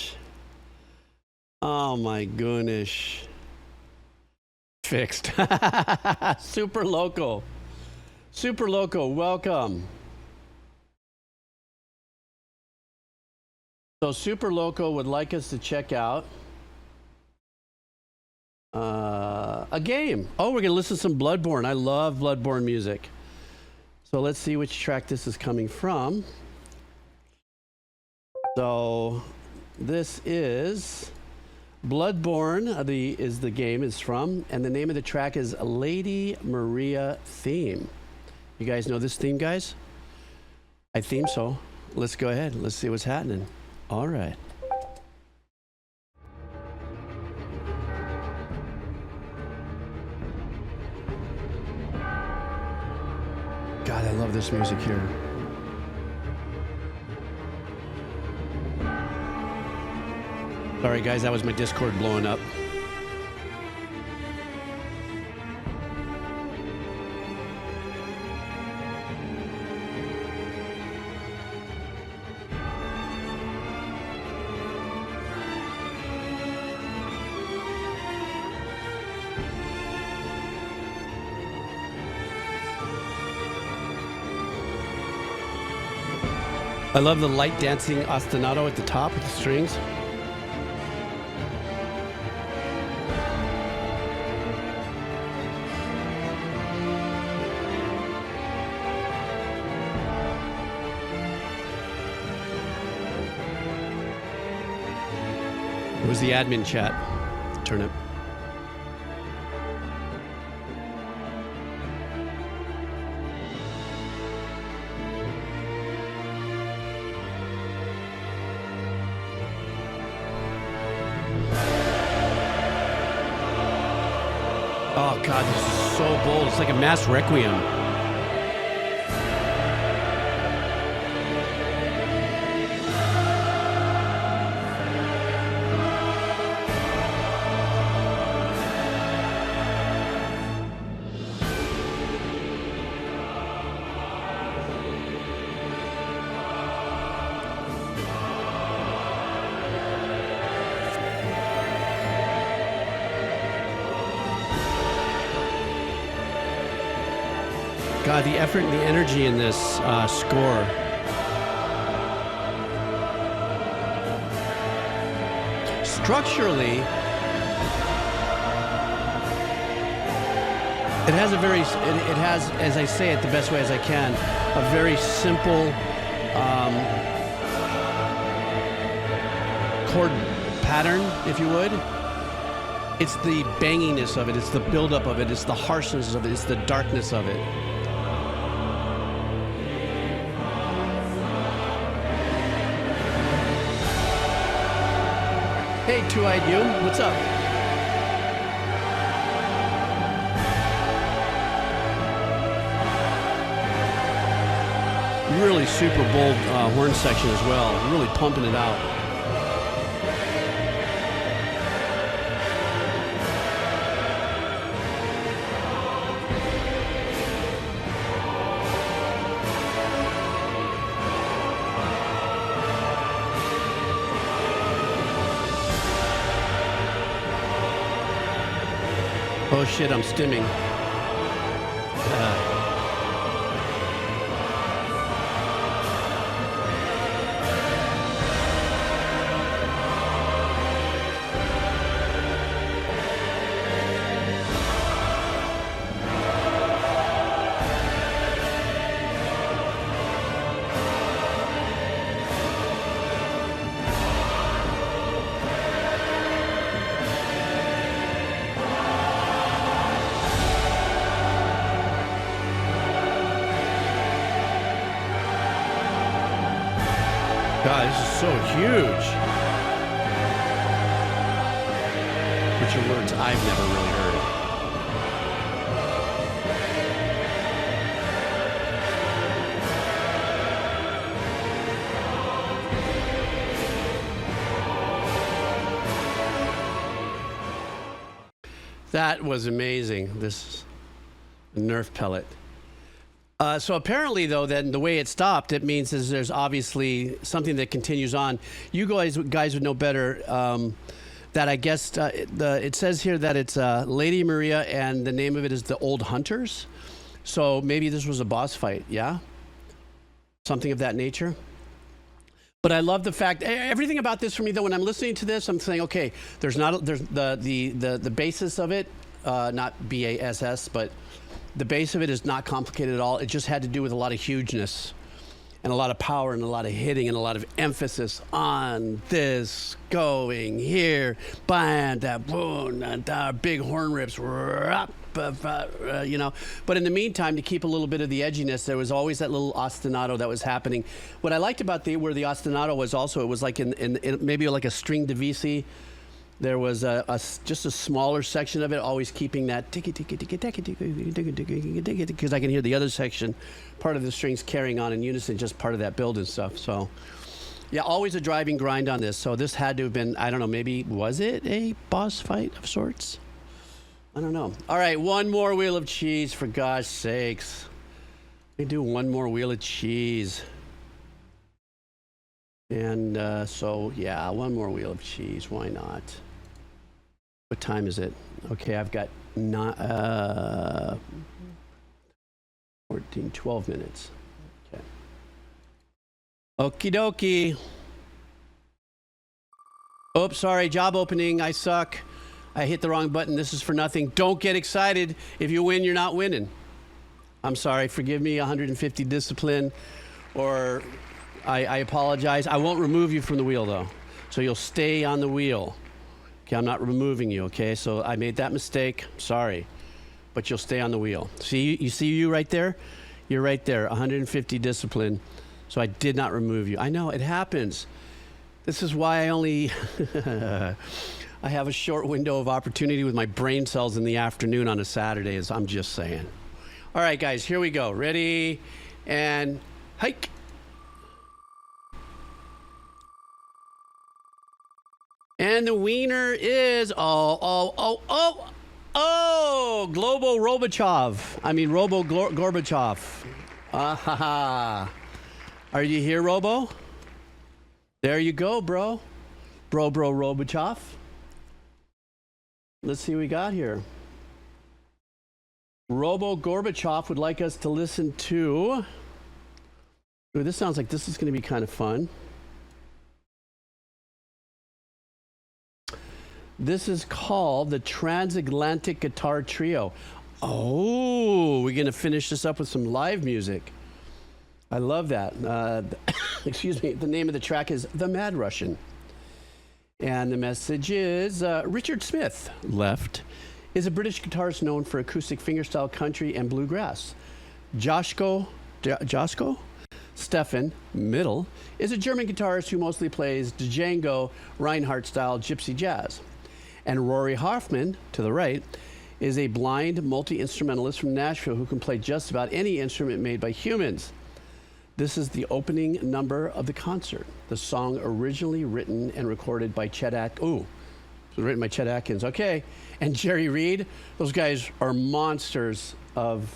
Oh, my goodness. Fixed. Super Loco. Super Loco, welcome. So Super Loco would like us to check out a game. Oh, we're going to listen to some Bloodborne. I love Bloodborne music. So let's see which track this is coming from. So this is Bloodborne, the game is from, and the name of the track is Lady Maria Theme. You guys know this theme, guys? I theme so. Let's go ahead. Let's see what's happening. All right. God, I love this music here. Sorry, guys, that was my Discord blowing up. I love the light dancing ostinato at the top with the strings. It was the admin chat. Turnip. Oh God, this is so bold. It's like a mass requiem. God, the effort and the energy in this score. Structurally, it has a very, it has, as I say it the best way as I can, a very simple chord pattern, if you would. It's the banginess of it, it's the buildup of it, it's the harshness of it, it's the darkness of it. Hey, Two-Eyed You, what's up? Really super bold horn section as well, really pumping it out. Oh shit, I'm stimming. God, this is so huge. Which are words I've never really heard. That was amazing. This Nerf pellet. So apparently, though, then the way it stopped, it means is there's obviously something that continues on. You guys would know better. That I guess it says here that it's Lady Maria, and the name of it is the Old Hunters. So maybe this was a boss fight, yeah, something of that nature. But I love the fact, everything about this for me, though, when I'm listening to this, I'm saying, okay, there's the basis of it, not BASS, but the base of it is not complicated at all. It just had to do with a lot of hugeness and a lot of power and a lot of hitting and a lot of emphasis on this going here, bam, that boom, and big horn rips, you know. But in the meantime, to keep a little bit of the edginess, there was always that little ostinato that was happening. What I liked about where the ostinato was also, it was like in maybe like a string Devassy. There was just a smaller section of it, always keeping that ticky ticky ticky ticky ticky ticky ticky, because I can hear the other section, part of the strings carrying on in unison, just part of that build and stuff. So, yeah, always a driving grind on this. So this had to have been, I don't know, maybe was it a boss fight of sorts? I don't know. All right, one more wheel of cheese, for gosh sakes. Let me do one more wheel of cheese. And so, yeah, one more wheel of cheese. Why not? What time is it? Okay, I've got 12 minutes. Okay. Okie dokie. Oops, sorry, job opening. I suck. I hit the wrong button. This is for nothing. Don't get excited. If you win, you're not winning. I'm sorry. Forgive me, 150 discipline, or I apologize. I won't remove you from the wheel, though. So you'll stay on the wheel. Okay, I'm not removing you, okay? So I made that mistake. Sorry. But you'll stay on the wheel. See, you see you right there? You're right there, 150 discipline. So I did not remove you. I know, it happens. This is why I only, I have a short window of opportunity with my brain cells in the afternoon on a Saturday, as I'm just saying. All right, guys, here we go. Ready, and hike. And the wiener is, Globo Gorbachev. Gorbachev. Are you here, Robo? There you go, bro. Bro, Gorbachev. Let's see what we got here. Robo Gorbachev would like us to listen to... Ooh, this sounds like this is going to be kind of fun. This is called the Transatlantic Guitar Trio. Oh, we're going to finish this up with some live music. I love that. Excuse me. The name of the track is The Mad Russian. And the message is Richard Smith, left, is a British guitarist known for acoustic fingerstyle country and bluegrass. Joshko Stefan, middle, is a German guitarist who mostly plays Django Reinhardt-style gypsy jazz. And Rory Hoffman, to the right, is a blind multi-instrumentalist from Nashville who can play just about any instrument made by humans. This is the opening number of the concert. The song originally written and recorded by Chet Atkins. Okay, and Jerry Reed. Those guys are monster of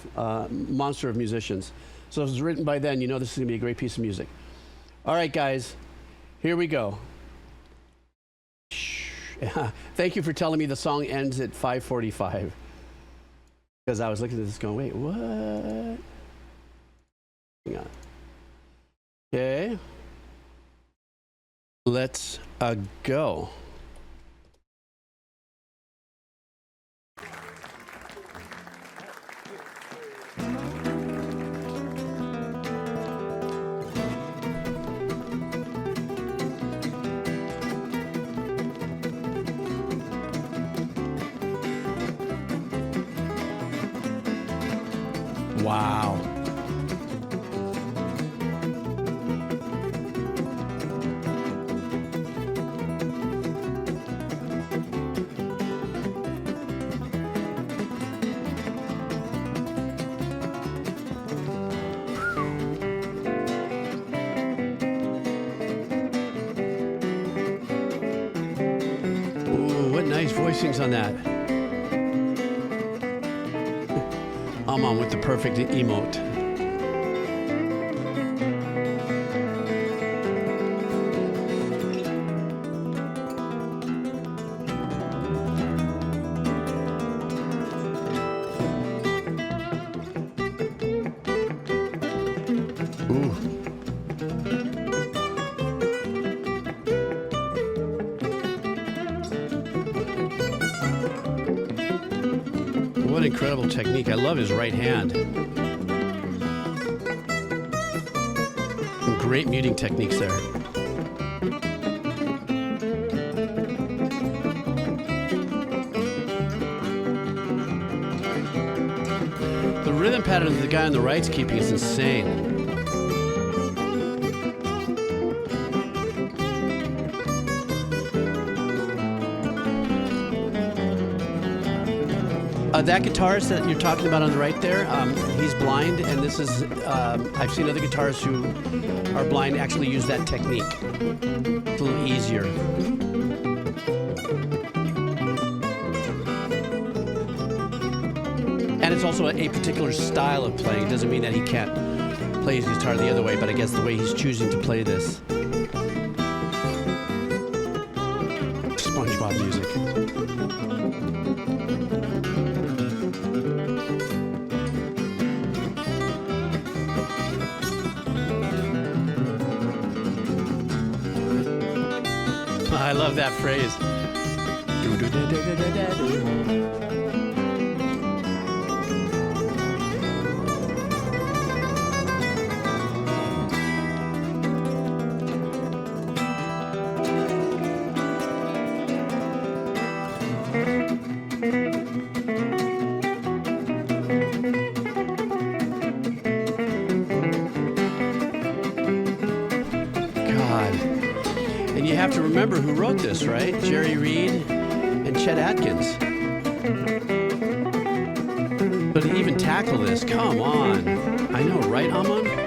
musicians. So if it was written by then, you know this is gonna be a great piece of music. All right, guys, here we go. Thank you for telling me the song ends at 5:45. Because I was looking at this going, wait, what? Hang on. Okay. Let's go. Wow. Ooh, what nice voicings on that. I'm on with the perfect emote. Ooh. What incredible technique. I love his right hand. Some great muting techniques there. The rhythm pattern that the guy on the right's keeping is insane. That guitarist that you're talking about on the right there, he's blind, and this is, I've seen other guitarists who are blind actually use that technique. It's a little easier. And it's also a particular style of playing. It doesn't mean that he can't play his guitar the other way, but I guess the way he's choosing to play this. SpongeBob music. I love that phrase. God. And you have to remember who wrote this, right? Jerry Reed and Chet Atkins. But to even tackle this, come on. I know, right, Aman?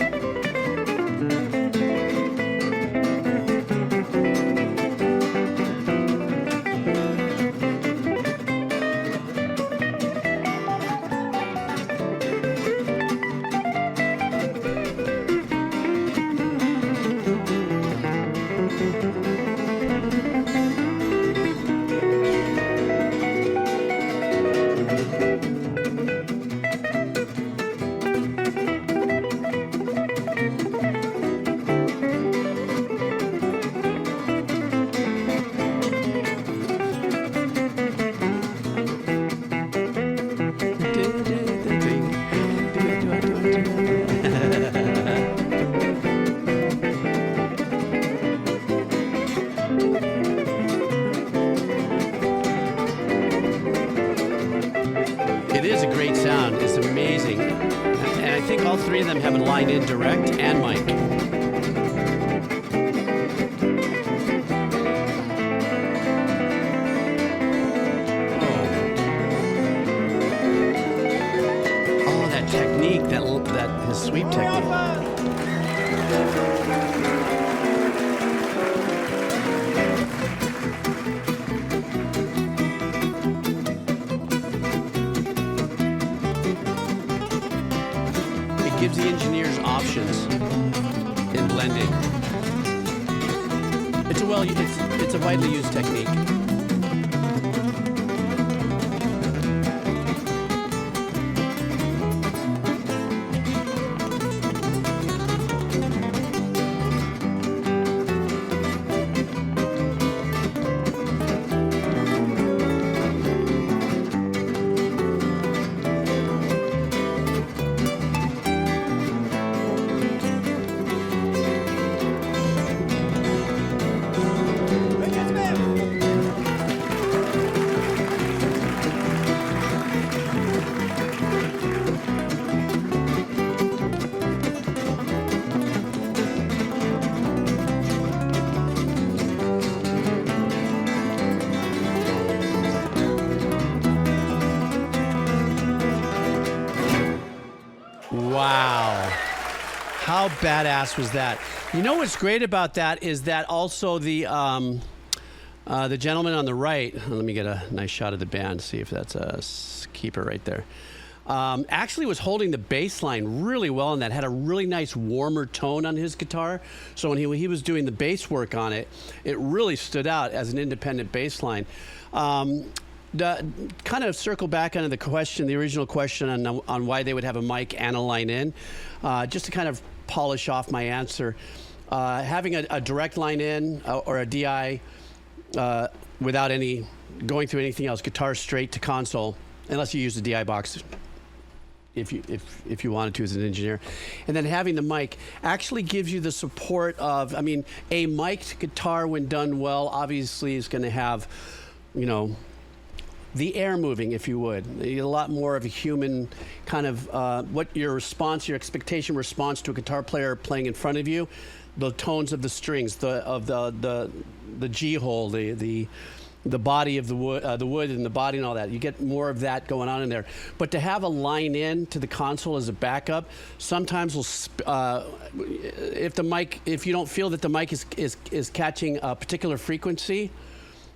It is a great sound. It's amazing. And I think all three of them have a line in direct and mic. Oh, that technique, that his sweep technique. Gives the engineers options in blending. It's a widely used technique. Wow. How badass was that? You know what's great about that is that also the gentleman on the right, let me get a nice shot of the band, see if that's a keeper right there, actually was holding the bass line really well, and that had a really nice warmer tone on his guitar. So when he was doing the bass work on it, it really stood out as an independent bass line. Kind of circle back on the original question on why they would have a mic and a line in, just to kind of polish off my answer. Having a direct line in or a DI without going through anything else, guitar straight to console, unless you use the DI box, if you wanted to as an engineer, and then having the mic actually gives you the support of, I mean, a mic'd guitar when done well obviously is going to have, you know, the air moving, if you would. You get a lot more of a human kind of what your expectation response to a guitar player playing in front of you, the tones of the strings, the G hole, the body of the wood and the body and all that. You get more of that going on in there. But to have a line in to the console as a backup, sometimes if you don't feel that the mic is catching a particular frequency,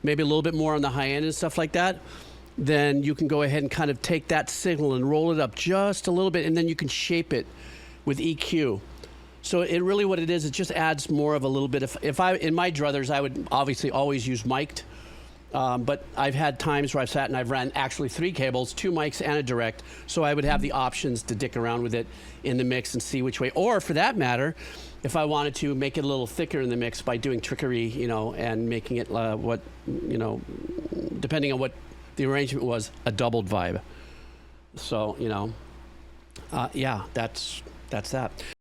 maybe a little bit more on the high end and stuff like that, then you can go ahead and kind of take that signal and roll it up just a little bit, and then you can shape it with EQ. So it really, what it is, it just adds more of a little bit of, in my druthers, I would obviously always use mic'd, but I've had times where I've sat and I've ran actually 3 cables, 2 mics and a direct, so I would have the options to dick around with it in the mix and see which way, or for that matter, if I wanted to make it a little thicker in the mix by doing trickery, you know, and making it depending on what the arrangement was, a doubled vibe. So, you know, yeah, that's that.